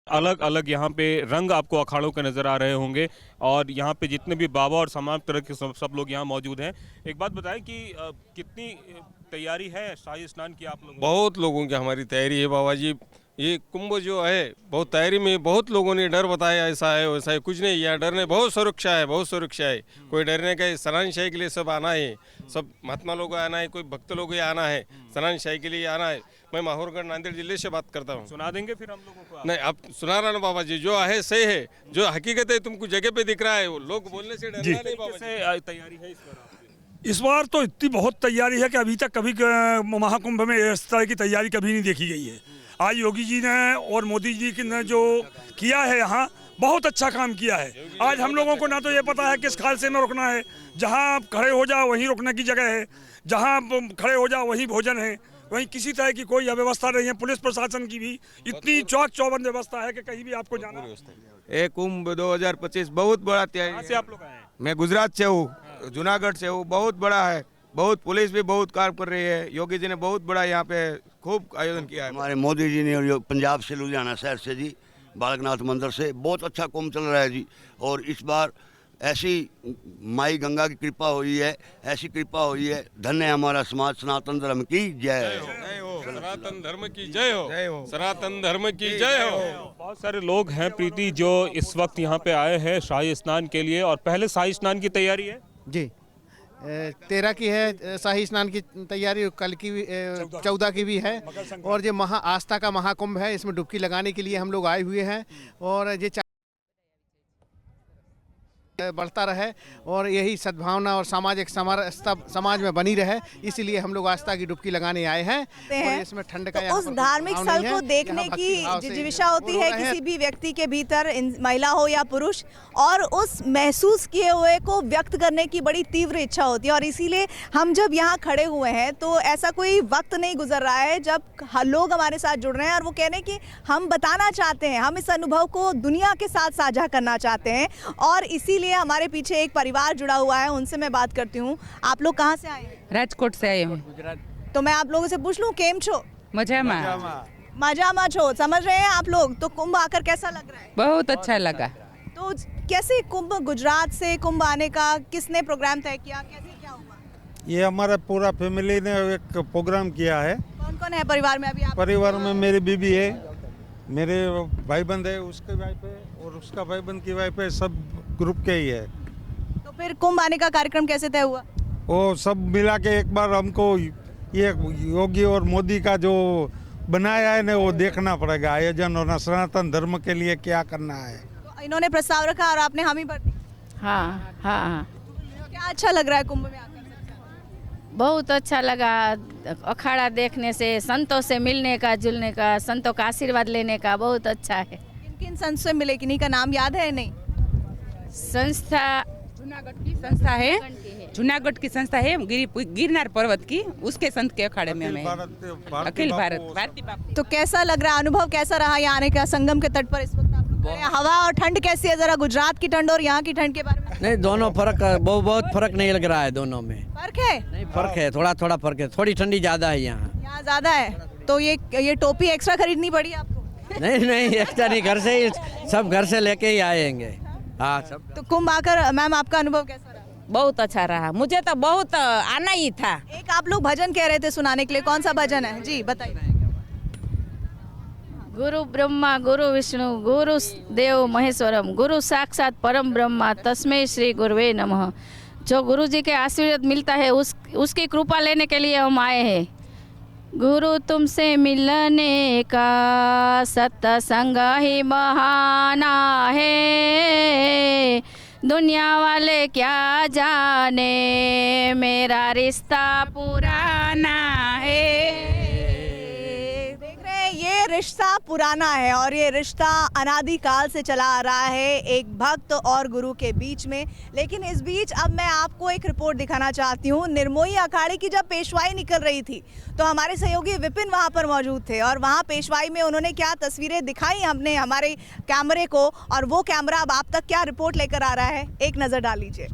अलग अलग यहाँ पे रंग आपको अखाड़ों के नज़र आ रहे होंगे, और यहाँ पे जितने भी बाबा और तमाम तरह के सब लोग यहाँ मौजूद हैं। एक बात बताएं कि कितनी तैयारी है शाही स्नान की आप लोगों? बहुत लोगों की हमारी तैयारी है बाबा जी। ये कुंभ जो है बहुत तैयारी में बहुत लोगों ने डर बताया, ऐसा है वैसा है, कुछ नहीं, यहाँ डरने बहुत सुरक्षा है, बहुत सुरक्षा है। कोई डरने का, स्नान शाही के लिए सब आना है, सब महात्मा लोग आना है, कोई भक्त लोग आना है, स्नान शाही के लिए आना है। मैं माहौरगढ़ नांदेड़ जिले से बात करता हूँ। सुना देंगे फिर हम लोगों को? नहीं, अब सुना रहा ना बाबा जी, जो है सही है, जो हकीकत है तुमको जगह पे दिख रहा है, वो लोग बोलने से डरना नहीं बाबा जी। तैयारी है इस बार? इस बार तो इतनी बहुत तैयारी है कि अभी तक कभी महाकुंभ में इस तरह की तैयारी कभी नहीं देखी गई है। आज योगी जी ने और मोदी जी ने जो किया है यहाँ, बहुत अच्छा काम किया है। आज हम लोगों को ना तो ये पता है किस खालसे में रुकना है, जहाँ खड़े हो जाओ वहीं रुकने की जगह है, जहाँ खड़े हो जाओ वहीं भोजन है, वहीं किसी तरह की कोई अव्यवस्था नहीं है। पुलिस प्रशासन की भी इतनी चौक चौबंद व्यवस्था है कि कहीं भी आपको जाना। ये कुंभ 2025 बहुत बड़ा तैयारी से आप लोग आए हैं? मैं गुजरात से हूँ, जूनागढ़ से हूँ। बहुत बड़ा है, बहुत पुलिस भी बहुत काम कर रही है। योगी जी ने बहुत बड़ा यहाँ पे खूब आयोजन किया है। हमारे मोदी जी ने पंजाब से, लुधियाना शहर से जी, बालकनाथ मंदिर से बहुत अच्छा कुंभ चल रहा है जी। और इस बार ऐसी माई गंगा की कृपा हुई है, ऐसी कृपा हुई है। धन्य है हमारा समाज, सनातन धर्म की जय हो, सनातन धर्म की जय हो, सनातन धर्म की जय हो। बहुत सारे लोग हैं प्रीति जो इस वक्त यहाँ पे आए हैं शाही स्नान के लिए, और पहले शाही स्नान की तैयारी है जी। 13 की है शाही स्नान की तैयारी, कल की 14 की भी है। और ये महा आस्था का महाकुंभ है, इसमें डुबकी लगाने के लिए हम लोग आए हुए हैं। और ये बढ़ता रहे और यही सद्भावना और सामाजिक समरसता समाज में बनी रहे, इसीलिए हम लोग आस्था की डुबकी लगाने आए हैं। और इसमें ठंड का तो उस धार्मिक स्थल को देखने की जिजीविषा होती है किसी भी व्यक्ति के भीतर, महिला हो या पुरुष, और उस महसूस किए हुए को व्यक्त करने की बड़ी तीव्र इच्छा होती है। और इसीलिए हम जब यहाँ खड़े हुए हैं तो ऐसा कोई वक्त नहीं गुजर रहा है जब लोग हमारे साथ जुड़ रहे हैं और वो कह रहे हैं कि हम बताना चाहते हैं, हम इस अनुभव को दुनिया के साथ साझा करना चाहते हैं। और इसीलिए हमारे पीछे एक परिवार जुड़ा हुआ है, उनसे मैं बात करती हूँ। आप लोग कहाँ से आए हैं? राजकोट से आए हूँ। तो मैं आप लोगों से पूछ लूँ, केम छो? मजामा छो, समझ रहे हैं आप लोग? तो कुंभ आकर कैसा लग रहा है? बहुत अच्छा लगा। तो कैसे कुंभ, गुजरात से कुंभ आने का किसने प्रोग्राम तय किया, कैसे क्या हुआ? ये हमारा पूरा फैमिली ने एक प्रोग्राम किया है। कौन कौन है परिवार में अभी? परिवार में मेरी बीबी है, मेरे भाईबंद है, उसके वाइफ है और उसका भाईबंद की वाइफ है, सब ग्रुप के ही है। तो फिर कुंभ आने का कार्यक्रम कैसे तय हुआ? वो सब मिला के एक बार हमको ये योगी और मोदी का जो बनाया है ना, वो देखना पड़ेगा आयोजन, और सनातन धर्म के लिए क्या करना है। तो इन्होंने प्रस्ताव रखा और आपने हामी भर दी? हाँ हाँ। क्या अच्छा लग रहा है कुंभ में आकर? बहुत अच्छा लगा, अखाड़ा देखने से, संतों से मिलने का, जुलने का, संतों का आशीर्वाद लेने का बहुत अच्छा है। किन किन संत से मिले, किन्हीं का नाम याद है? नहीं, संस्था जूनागढ़ की संस्था है, जूनागढ़ की संस्था है, गिरनार पर्वत की, उसके संत के अखाड़े में हमें अखिल भारत। तो कैसा लग रहा है, अनुभव कैसा रहा यहाँ आने का? संगम के तट पर इस वक्त आप लोग खड़े हैं। हवा और ठंड कैसी है? जरा गुजरात की ठंड और यहाँ की ठंड के बारे में। नहीं, दोनों फर्क, बहुत फर्क नहीं लग रहा है दोनों में। फर्क है? नहीं, फर्क है, थोड़ा थोड़ा फर्क है, थोड़ी ठंडी ज्यादा है यहाँ। यहाँ ज्यादा है तो ये टोपी एक्स्ट्रा खरीदनी पड़ी आपको? नहीं, एक्स्ट्रा नहीं, घर से ही, सब घर से लेके ही आएंगे। हाँ सब। तो कुंभ आकर मैम आपका अनुभव कैसा रहा? बहुत अच्छा रहा, मुझे तो बहुत आना ही था। एक आप लोग भजन कह रहे थे सुनाने के लिए, कौन सा भजन है जी, बताइए। गुरु ब्रह्मा गुरु विष्णु गुरु देव महेश्वरम गुरु साक्षात परम ब्रह्मा तस्मै श्री गुरुवे नमः। जो गुरु जी के आशीर्वाद मिलता है उसकी कृपा लेने के लिए हम आए हैं। गुरु तुमसे मिलने का सत्संग ही बहाना है, दुनिया वाले क्या जाने मेरा रिश्ता पुराना है। देख रहे हैं, ये रिश्ता पुराना है और ये रिश्ता अनादिकाल से चला आ रहा है एक भक्त और गुरु के बीच में। लेकिन इस बीच अब मैं आपको एक रिपोर्ट दिखाना चाहती हूँ। निर्मोही अखाड़े की जब पेशवाई निकल रही थी तो हमारे सहयोगी विपिन वहाँ पर मौजूद थे और वहाँ पेशवाई में उन्होंने क्या तस्वीरें दिखाई हमने हमारे कैमरे को, और वो कैमरा अब आप तक क्या रिपोर्ट लेकर आ रहा है, एक नज़र डाल लीजिए।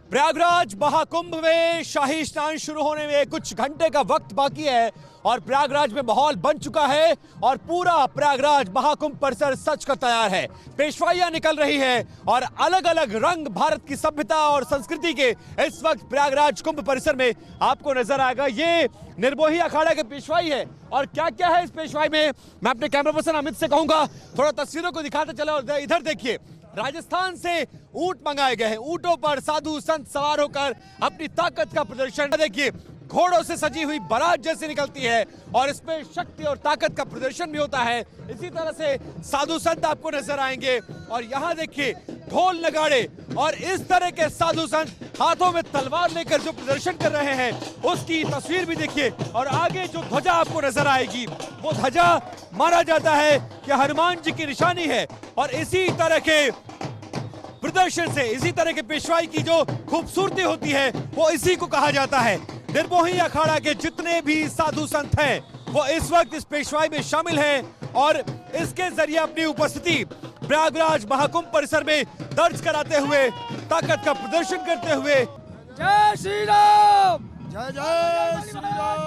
प्रयागराज महाकुंभ में शाही स्नान शुरू होने में कुछ घंटे का वक्त बाकी है और प्रयागराज में माहौल बन चुका है और पूरा प्रयागराज महाकुंभ परिसर सज कर तैयार है। पेशवाइयां निकल रही है और अलग अलग रंग भारत की सभ्यता और संस्कृति के इस वक्त प्रयागराज कुंभ परिसर में आपको नजर आएगा। ये निर्मोही अखाड़ा की पेशवाई है और क्या क्या है इस पेशवाई में मैं अपने कैमरा पर्सन अमित से कहूंगा थोड़ा तस्वीरों को दिखाते चले। और इधर देखिए, राजस्थान से ऊंट मंगाए गए हैं, ऊंटों पर साधु संत सवार होकर अपनी ताकत का प्रदर्शन। देखिए, घोड़ों से सजी हुई बारात जैसे निकलती है और इसमें शक्ति और ताकत का प्रदर्शन भी होता है। इसी तरह से साधु संत आपको नजर आएंगे और यहाँ देखिए ढोल नगाड़े और इस तरह के साधु संत हाथों में तलवार लेकर जो प्रदर्शन कर रहे हैं उसकी तस्वीर भी देखिए। और आगे जो ध्वजा आपको नजर आएगी वो ध्वजा माना जाता है कि हनुमान जी की निशानी है और इसी तरह के प्रदर्शन से, इसी तरह के पेशवाई की जो खूबसूरती होती है वो इसी को कहा जाता है। निर्मोही अखाड़ा के जितने भी साधु संत हैं वो इस वक्त इस पेशवाई में शामिल हैं और इसके जरिए अपनी उपस्थिति प्रयागराज महाकुंभ परिसर में दर्ज कराते हुए, ताकत का प्रदर्शन करते हुए। जय श्री राम, जय जय श्री राम,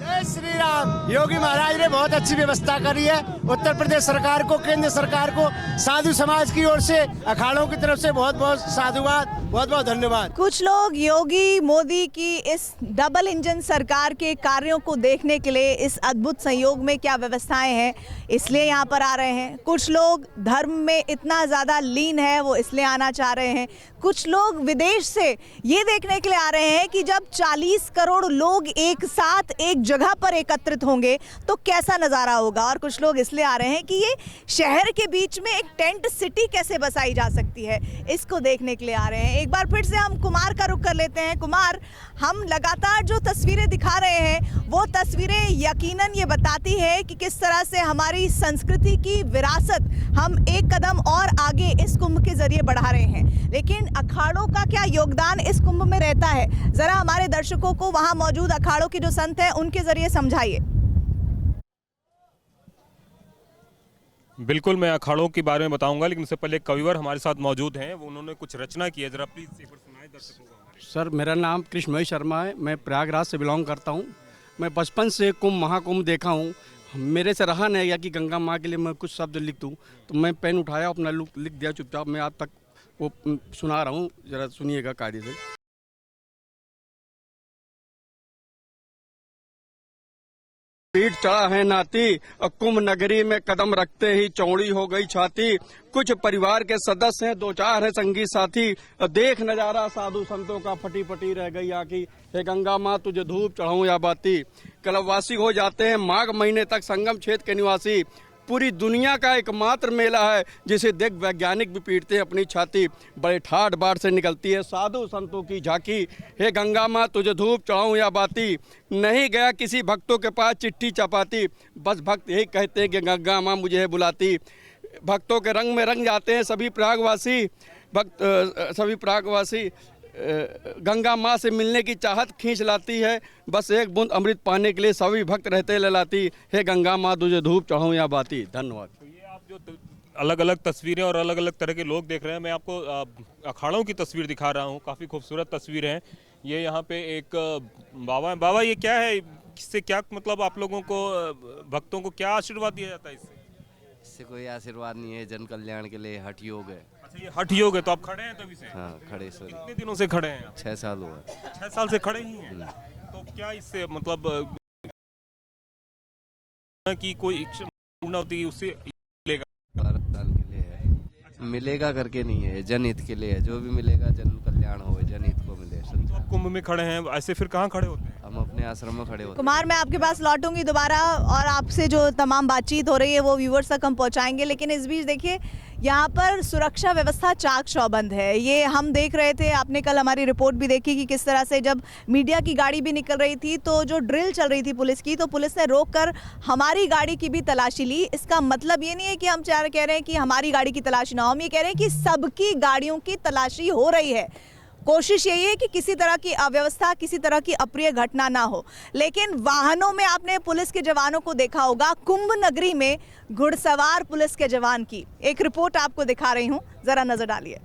जय श्री राम। योगी महाराज ने बहुत अच्छी व्यवस्था करी है। उत्तर प्रदेश सरकार को, केंद्र सरकार को, साधु समाज की ओर से, अखाड़ों की तरफ से बहुत बहुत साधुवाद, बहुत बहुत धन्यवाद। कुछ लोग योगी मोदी की इस डबल इंजन सरकार के कार्यों को देखने के लिए, इस अद्भुत संयोग में क्या व्यवस्थाएं हैं इसलिए यहाँ पर आ रहे हैं। कुछ लोग धर्म में इतना ज़्यादा लीन है वो इसलिए आना चाह रहे हैं। कुछ लोग विदेश से ये देखने के लिए आ रहे हैं कि जब 40 करोड़ लोग एक साथ एक जगह पर एकत्रित होंगे तो कैसा नज़ारा होगा। और कुछ लोग इसलिए आ रहे हैं कि ये शहर के बीच में एक टेंट सिटी कैसे बसाई जा सकती है, इसको देखने के लिए आ रहे हैं। एक बार फिर से हम कुमार का रुख कर लेते हैं। कुमार, हम लगातार जो तस्वीरें दिखा रहे हैं वो तस्वीरें यकीनन ये बताती है कि किस तरह से हमारी संस्कृति की विरासत हम एक कदम और आगे इस कुंभ के जरिए बढ़ा रहे हैं। लेकिन अखाड़ों का क्या योगदान इस कुंभ में रहता है, जरा हमारे दर्शकों को वहां मौजूद अखाड़ों के जो संत हैं उनके जरिए समझाइए। बिल्कुल, मैं अखाड़ों के बारे में बताऊंगा, लेकिन उससे पहले कविवर हमारे साथ मौजूद हैं, वो उन्होंने कुछ रचना की है, जरा प्लीज एक बार सुनाएं दर्शकों को हमारे। सर, मेरा नाम कृष्णमय शर्मा है, मैं प्रयागराज से बिलोंग करता हूँ। मैं बचपन से कुंभ महाकुंभ देखा हूँ। मेरे से रहा नहीं गया कि गंगा माँ के लिए मैं कुछ शब्द लिख दूँ, तो मैं पेन उठाया, अपना लिख दिया चुपचाप। मैं आज तक वो सुना रहा हूँ, जरा सुनिएगा कायदे से। पीठ चढ़ा है नाती, कुंभ नगरी में कदम रखते ही चौड़ी हो गई छाती। कुछ परिवार के सदस्य हैं, 2-4 है संगी साथी। देख नजारा साधु संतों का, फटी फटी रह गई आँखी। हे गंगा माँ तुझे धूप चढ़ाऊं या बाती। कलपवासी हो जाते हैं माघ महीने तक संगम क्षेत्र के निवासी। पूरी दुनिया का एकमात्र मेला है जिसे देख वैज्ञानिक भी पीटते हैं अपनी छाती। बड़े ठाठ बाट से निकलती है साधु संतों की झांकी। हे गंगा माँ तुझे धूप चढ़ाऊं या बाती। नहीं गया किसी भक्तों के पास चिट्ठी चपाती, बस भक्त यही कहते हैं कि गंगा माँ मुझे है बुलाती। भक्तों के रंग में रंग जाते हैं सभी प्रयागवासी। सभी प्रयागवासी गंगा माँ से मिलने की चाहत खींच लाती है। बस एक बूंद अमृत पाने के लिए सभी भक्त रहते ललाती। हे गंगा माँ तुझे धूप चढ़ाऊं या बाती। धन्यवाद। तो ये आप जो अलग अलग तस्वीरें और अलग अलग तरह के लोग देख रहे हैं, मैं आपको अखाड़ों की तस्वीर दिखा रहा हूँ। काफ़ी खूबसूरत तस्वीर हैं। ये यहाँ पे एक बाबा है। बाबा, ये क्या है, इससे क्या मतलब आप लोगों को, भक्तों को क्या आशीर्वाद दिया जाता है इससे? इससे कोई आशीर्वाद नहीं है, जन कल्याण के लिए हठ योग है। अच्छा, ये हठ योग है, तो आप खड़े हैं तभी से? हाँ, खड़े सर। कितने दिनों से खड़े हैं? 6 साल हुआ। 6 साल से खड़े ही हैं। तो क्या इससे मतलब कि कोई इच्छा पूर्ण होती है उससे मिलेगा? के लिए है, मिलेगा करके नहीं है, जनहित के लिए है। जो भी मिलेगा जन कल्याण हो, जनहित को मिले। तो आप कुंभ में खड़े हैं, ऐसे फिर कहाँ खड़े होते हैं? हम अपने आश्रम में खड़े होते हैं। कुमार, मैं आपके पास लौटूंगी दोबारा और आपसे जो तमाम बातचीत हो रही है वो व्यूवर्स तक हम पहुंचाएंगे। लेकिन इस बीच देखिए, यहाँ पर सुरक्षा व्यवस्था चाक चौबंद है। ये हम देख रहे थे, आपने कल हमारी रिपोर्ट भी देखी कि किस तरह से जब मीडिया की गाड़ी भी निकल रही थी तो जो ड्रिल चल रही थी पुलिस की, तो पुलिस ने रोककर हमारी गाड़ी की भी तलाशी ली। इसका मतलब ये नहीं है कि हम कह रहे हैं कि हमारी गाड़ी की तलाशी ना हो, हम ये कह रहे हैं कि सबकी गाड़ियों की तलाशी हो रही है। कोशिश यही है कि किसी तरह की अव्यवस्था, किसी तरह की अप्रिय घटना ना हो। लेकिन वाहनों में आपने पुलिस के जवानों को देखा होगा, कुंभ नगरी में घुड़सवार पुलिस के जवान की एक रिपोर्ट आपको दिखा रही हूं, जरा नजर डालिए।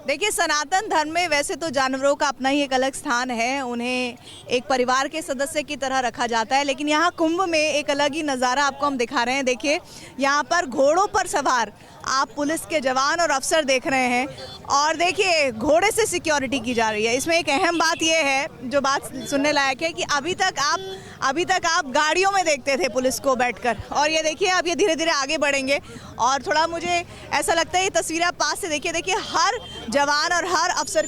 देखिए, सनातन धर्म में वैसे तो जानवरों का अपना ही एक अलग स्थान है, उन्हें एक परिवार के सदस्य की तरह रखा जाता है, लेकिन यहाँ कुंभ में एक अलग ही नज़ारा आपको हम दिखा रहे हैं। देखिए, यहाँ पर घोड़ों पर सवार आप पुलिस के जवान और अफसर देख रहे हैं, और देखिए घोड़े से सिक्योरिटी की जा रही है। इसमें एक अहम बात यह है, जो बात सुनने लायक है, कि अभी तक आप गाड़ियों में देखते थे पुलिस को बैठकर, और ये देखिए अब ये धीरे धीरे आगे बढ़ेंगे। और थोड़ा मुझे ऐसा लगता है, ये तस्वीरें आप पास से देखिए हर जवान और हर अफसर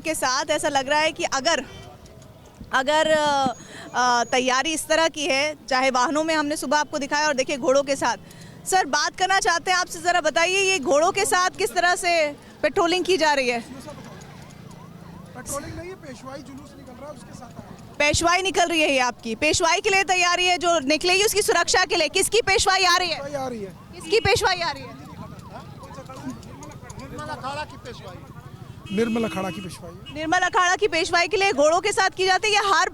के साथ ऐसा लग रहा है कि अगर तैयारी इस तरह की है, चाहे वाहनों में हमने सुबह आपको दिखाया, और देखिए घोड़ों के साथ। सर, बात करना चाहते हैं आपसे, ज़रा बताइए ये घोड़ों के साथ किस तरह से पेट्रोलिंग की जा रही है? पेट्रोलिंग नहीं है, पेशवाई जुलूस निकल रहा है, उसके साथ पेशवाई निकल रही है। ये आपकी पेशवाई के लिए तैयारी है, जो निकलेगी उसकी सुरक्षा के लिए। किसकी पेशवाई आ रही है? किसकी पेशवाई आ रही है? निर्मल अखाड़ा की पेशवाई की पेशवाई के लिए घोड़ों के साथ की जाती है। हर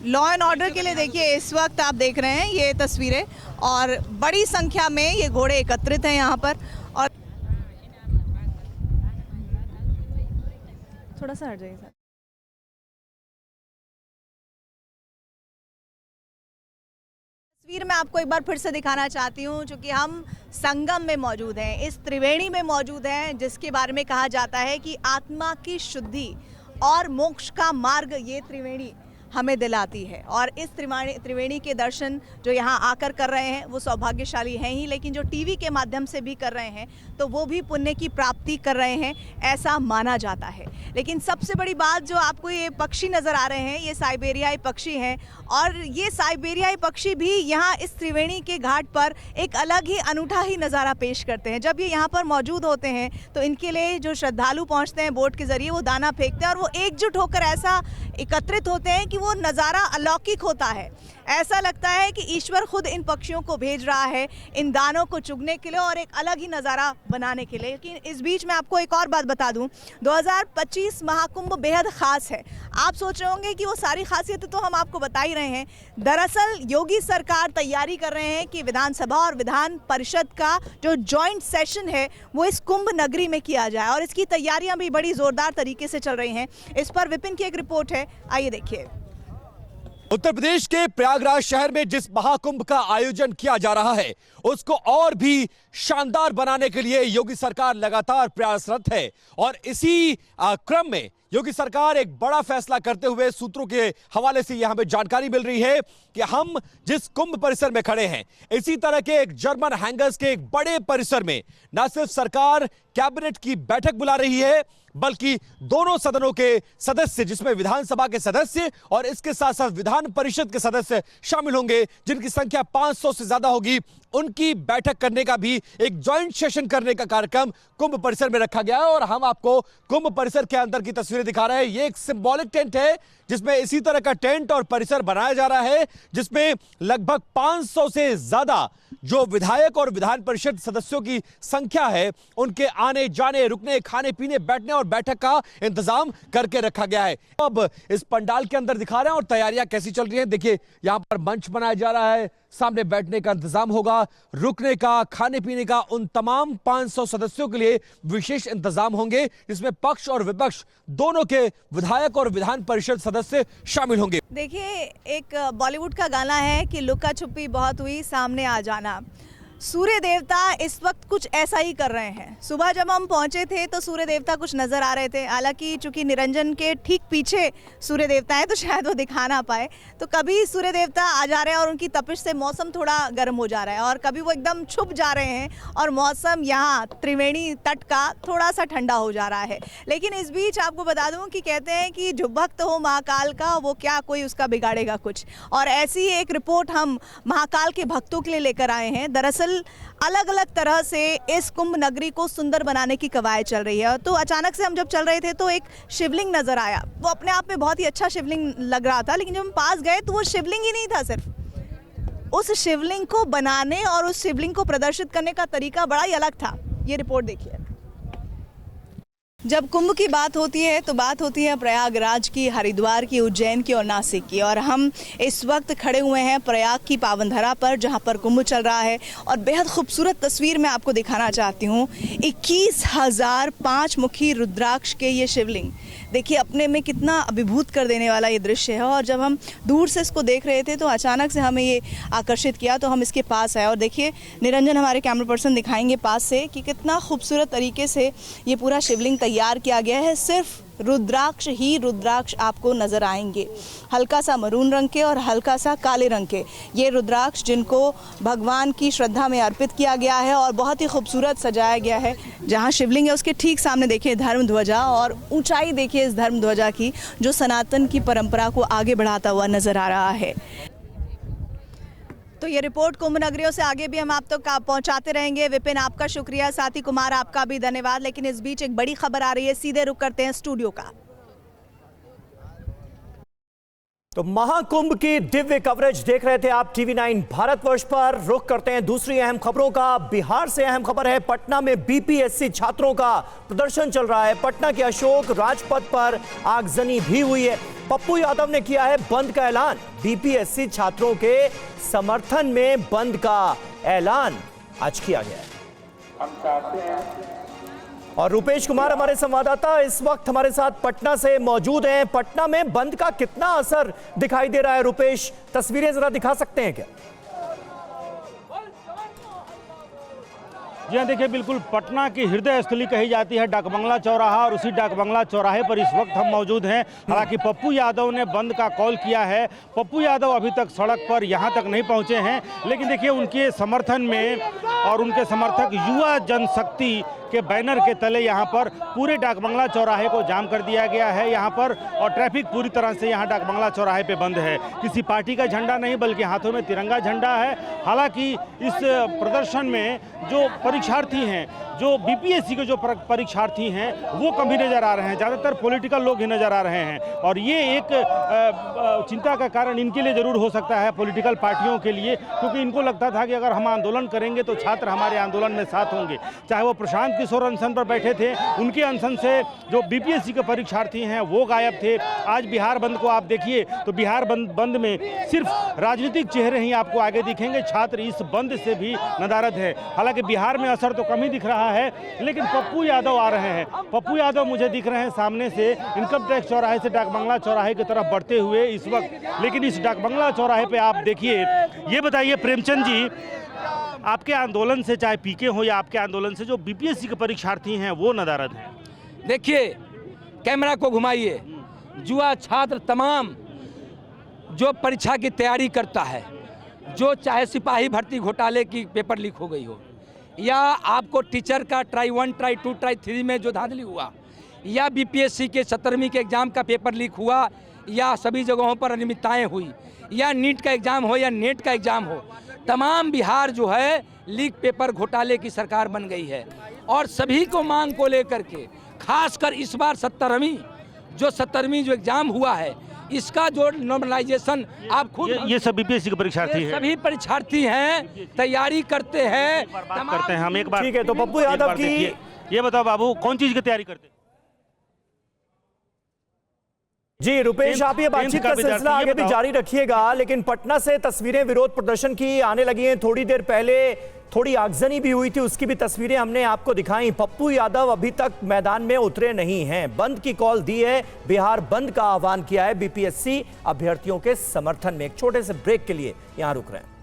लॉ एंड ऑर्डर के लिए देखिए इस वक्त आप देख रहे हैं ये तस्वीरें, और बड़ी संख्या में ये घोड़े एकत्रित हैं यहाँ पर। और थोड़ा सा हट जाइए सर। तस्वीर मैं आपको एक बार फिर से दिखाना चाहती हूँ, क्योंकि हम संगम में मौजूद हैं, इस त्रिवेणी में मौजूद हैं, जिसके बारे में कहा जाता है कि आत्मा की शुद्धि और मोक्ष का मार्ग ये त्रिवेणी हमें दिलाती है। और इस त्रिवेणी के दर्शन जो यहाँ आकर कर रहे हैं वो सौभाग्यशाली हैं ही, लेकिन जो टीवी के माध्यम से भी कर रहे हैं तो वो भी पुण्य की प्राप्ति कर रहे हैं, ऐसा माना जाता है। लेकिन सबसे बड़ी बात, जो आपको ये पक्षी नज़र आ रहे हैं, ये साइबेरियाई पक्षी हैं, और ये साइबेरियाई पक्षी भी यहाँ इस त्रिवेणी के घाट पर एक अलग ही अनूठा ही नज़ारा पेश करते हैं। जब ये यहाँ पर मौजूद होते हैं तो इनके लिए जो श्रद्धालु पहुँचते हैं बोट के ज़रिए, वो दाना फेंकते हैं, और वो एकजुट होकर ऐसा एकत्रित होते हैं कि वो नज़ारा अलौकिक होता है। ऐसा लगता है कि ईश्वर खुद इन पक्षियों को भेज रहा है इन दानों को चुगने के लिए और एक अलग ही नज़ारा बनाने के लिए। लेकिन इस बीच में आपको एक और बात बता दूं, 2025 महाकुंभ बेहद ख़ास है। आप सोच रहे होंगे कि वो सारी खासियतें तो हम आपको बता ही रहे हैं। दरअसल योगी सरकार तैयारी कर रहे हैं कि विधानसभा और विधान परिषद का जो जॉइंट सेशन है वो इस कुंभ नगरी में किया जाए, और इसकी तैयारियां भी बड़ी ज़ोरदार तरीके से चल रही हैं। इस पर विपिन की एक रिपोर्ट है, आइए देखिए। उत्तर प्रदेश के प्रयागराज शहर में जिस महाकुंभ का आयोजन किया जा रहा है उसको और भी शानदार बनाने के लिए योगी सरकार लगातार प्रयासरत है, और इसी क्रम में योगी सरकार एक बड़ा फैसला करते हुए सूत्रों के हवाले से यहां पे जानकारी मिल रही है कि हम जिस कुंभ परिसर में खड़े हैं, इसी तरह के एक जर्मन हैंगर्स के एक बड़े परिसर में न सिर्फ सरकार कैबिनेट की बैठक बुला रही है, बल्कि दोनों सदनों के सदस्य, जिसमें विधानसभा के सदस्य और इसके साथ साथ विधान परिषद के सदस्य शामिल होंगे, जिनकी संख्या 500 से ज्यादा होगी, उनकी बैठक करने का भी एक जॉइंट सेशन करने का कार्यक्रम कुंभ परिसर में रखा गया है। और हम आपको कुंभ परिसर के अंदर की तस्वीरें दिखा रहे हैं। ये एक सिंबॉलिक टेंट है, जिसमें इसी तरह का टेंट और परिसर बनाया जा रहा है, जिसमें लगभग 500 से ज्यादा जो विधायक और विधान परिषद सदस्यों की संख्या है, उनके आने जाने, रुकने, खाने पीने, बैठने और बैठक का इंतजाम करके रखा गया है। अब इस पंडाल के अंदर दिखा रहे हैं और तैयारियां कैसी चल रही हैं। देखिए, यहां पर मंच बनाया जा रहा है, सामने बैठने का इंतजाम होगा, रुकने का, खाने पीने का, उन तमाम 500 सदस्यों के लिए विशेष इंतजाम होंगे, जिसमें पक्ष और विपक्ष दोनों के विधायक और विधान परिषद सदस्य शामिल होंगे। देखिए, एक बॉलीवुड का गाना है कि लुका छुपी बहुत हुई, सामने आ जाना। सूर्य देवता इस वक्त कुछ ऐसा ही कर रहे हैं। सुबह जब हम पहुंचे थे तो सूर्य देवता कुछ नज़र आ रहे थे, हालांकि चूंकि निरंजन के ठीक पीछे सूर्य देवता है तो शायद वो दिखा ना पाए, तो कभी सूर्य देवता आ जा रहे हैं और उनकी तपिश से मौसम थोड़ा गर्म हो जा रहा है, और कभी वो एकदम छुप जा रहे हैं और मौसम यहाँ त्रिवेणी तट का थोड़ा सा ठंडा हो जा रहा है। लेकिन इस बीच आपको बता दूँ कि कहते हैं कि जो भक्त हो महाकाल का, वो क्या कोई उसका बिगाड़ेगा कुछ, और ऐसी एक रिपोर्ट हम महाकाल के भक्तों के लिए लेकर आए हैं। दरअसल अलग अलग तरह से इस कुंभ नगरी को सुंदर बनाने की कवायद चल रही है। तो अचानक से हम जब चल रहे थे तो एक शिवलिंग नजर आया, वो अपने आप में बहुत ही अच्छा शिवलिंग लग रहा था, लेकिन जब हम पास गए तो वो शिवलिंग ही नहीं था। सिर्फ उस शिवलिंग को बनाने और उस शिवलिंग को प्रदर्शित करने का तरीका बड़ा ही अलग था। ये रिपोर्ट देखिए। जब कुंभ की बात होती है तो बात होती है प्रयागराज की, हरिद्वार की, उज्जैन की और नासिक की। और हम इस वक्त खड़े हुए हैं प्रयाग की पावन धरा पर, जहां पर कुंभ चल रहा है। और बेहद खूबसूरत तस्वीर मैं आपको दिखाना चाहती हूँ। 21,000 5 मुखी रुद्राक्ष के ये शिवलिंग, देखिए अपने में कितना अभिभूत कर देने वाला ये दृश्य है। और जब हम दूर से इसको देख रहे थे तो अचानक से हमें ये आकर्षित किया, तो हम इसके पास आए। और देखिए निरंजन हमारे कैमरा पर्सन दिखाएंगे पास से कि कितना खूबसूरत तरीके से ये पूरा शिवलिंग तैयार किया गया है। सिर्फ रुद्राक्ष ही रुद्राक्ष आपको नज़र आएंगे, हल्का सा मरून रंग के और हल्का सा काले रंग के ये रुद्राक्ष, जिनको भगवान की श्रद्धा में अर्पित किया गया है और बहुत ही खूबसूरत सजाया गया है। जहां शिवलिंग है उसके ठीक सामने देखिए धर्म ध्वजा, और ऊंचाई देखिए इस धर्म ध्वजा की, जो सनातन की परंपरा को आगे बढ़ाता हुआ नजर आ रहा है। तो ये रिपोर्ट कुंभ नगरियों से आगे भी हम आप तक पहुंचाते रहेंगे। विपिन, आपका शुक्रिया, साथी कुमार आपका भी धन्यवाद। लेकिन इस बीच एक बड़ी खबर आ रही है, सीधे रुक करते हैं स्टूडियो का। तो महाकुंभ की दिव्य कवरेज देख रहे थे आप TV9 भारतवर्ष पर। रुख करते हैं दूसरी अहम खबरों का। बिहार से अहम खबर है, पटना में BPSC छात्रों का प्रदर्शन चल रहा है। पटना के अशोक राजपथ पर आगजनी भी हुई है। पप्पू यादव ने किया है बंद का ऐलान। BPSC छात्रों के समर्थन में बंद का ऐलान आज किया गया है। हम चाहते हैं। और रुपेश कुमार हमारे संवाददाता इस वक्त हमारे साथ पटना से मौजूद हैं। पटना में बंद का कितना असर दिखाई दे रहा है रुपेश, तस्वीरें जरा दिखा सकते हैं क्या? जी हाँ, देखिए बिल्कुल पटना की हृदय स्थली कही जाती है डाकबंगला चौराहा, और उसी डाकबंगला चौराहे पर इस वक्त हम मौजूद हैं। हालांकि पप्पू यादव ने बंद का कॉल किया है। पप्पू यादव अभी तक सड़क पर यहाँ तक नहीं पहुँचे हैं, लेकिन देखिए उनके समर्थन में और उनके समर्थक युवा जनशक्ति के बैनर के तले यहाँ पर पूरे डाकबंगला चौराहे को जाम कर दिया गया है यहाँ पर, और ट्रैफिक पूरी तरह से यहाँ डाकबंगला चौराहे पे बंद है। किसी पार्टी का झंडा नहीं, बल्कि हाथों में तिरंगा झंडा है। हालांकि इस प्रदर्शन में जो परीक्षार्थी हैं, जो BPSC के जो परीक्षार्थी हैं, वो कम ही नज़र आ रहे हैं। ज़्यादातर पॉलिटिकल लोग ही नज़र आ रहे हैं, और ये एक चिंता का कारण इनके लिए ज़रूर हो सकता है, पॉलिटिकल पार्टियों के लिए, क्योंकि इनको लगता था कि अगर हम आंदोलन करेंगे तो छात्र हमारे आंदोलन में साथ होंगे। चाहे वो प्रशांत किशोर अनशन पर बैठे थे, उनके अनशन से जो BPSC के परीक्षार्थी हैं वो गायब थे। आज बिहार बंद को आप देखिए तो बिहार बंद में सिर्फ राजनीतिक चेहरे ही आपको आगे दिखेंगे। छात्र इस बंद से भी नदारद है। हालांकि बिहार में असर तो कम ही दिख रहा है, लेकिन पप्पू यादव आ रहे हैं। पप्पू यादव मुझे दिख रहे हैं सामने से इनकम टैक्स चौराहे से डाकबंगला चौराहे की तरफ बढ़ते हुए इस वक्त। लेकिन इस डाकबंगला चौराहे पे आप देखिए, ये बताइए प्रेमचंद जी, आपके आंदोलन से, चाहे पीके हो या आपके आंदोलन से, जो BPSC के परीक्षार्थी हैं वो नदारद हैं। देखिए कैमरा को घुमाइए, युवा छात्र तमाम जो परीक्षा की तैयारी करता है, जो चाहे सिपाही भर्ती घोटाले की पेपर लीक हो गई हो, या आपको टीचर का ट्राई 1 ट्राई 2 ट्राई 3 में जो धांधली हुआ, या BPSC के 17वीं के एग्ज़ाम का पेपर लीक हुआ, या सभी जगहों पर अनियमितताएं हुई, या नीट का एग्ज़ाम हो या नेट का एग्ज़ाम हो, तमाम बिहार जो है लीक पेपर घोटाले की सरकार बन गई है। और सभी को मांग को लेकर के, खासकर इस बार 17वीं जो एग्ज़ाम हुआ है, इसका जो नॉर्मलाइजेशन आप खुद, ये सब BPSC के परीक्षार्थी हैं, सभी परीक्षार्थी हैं, तैयारी करते हैं हम एक बार। ठीक है, तो पप्पू यादव की ये बताओ बाबू, कौन चीज की तैयारी करते हैं? जी रुपेश, आप ये बातचीत का सिलसिला आगे भी जारी रखिएगा। लेकिन पटना से तस्वीरें विरोध प्रदर्शन की आने लगी हैं। थोड़ी देर पहले थोड़ी आगजनी भी हुई थी, उसकी भी तस्वीरें हमने आपको दिखाई। पप्पू यादव अभी तक मैदान में उतरे नहीं हैं। बंद की कॉल दी है, बिहार बंद का आह्वान किया है BPSC अभ्यर्थियों के समर्थन में। एक छोटे से ब्रेक के लिए यहां रुक रहे हैं।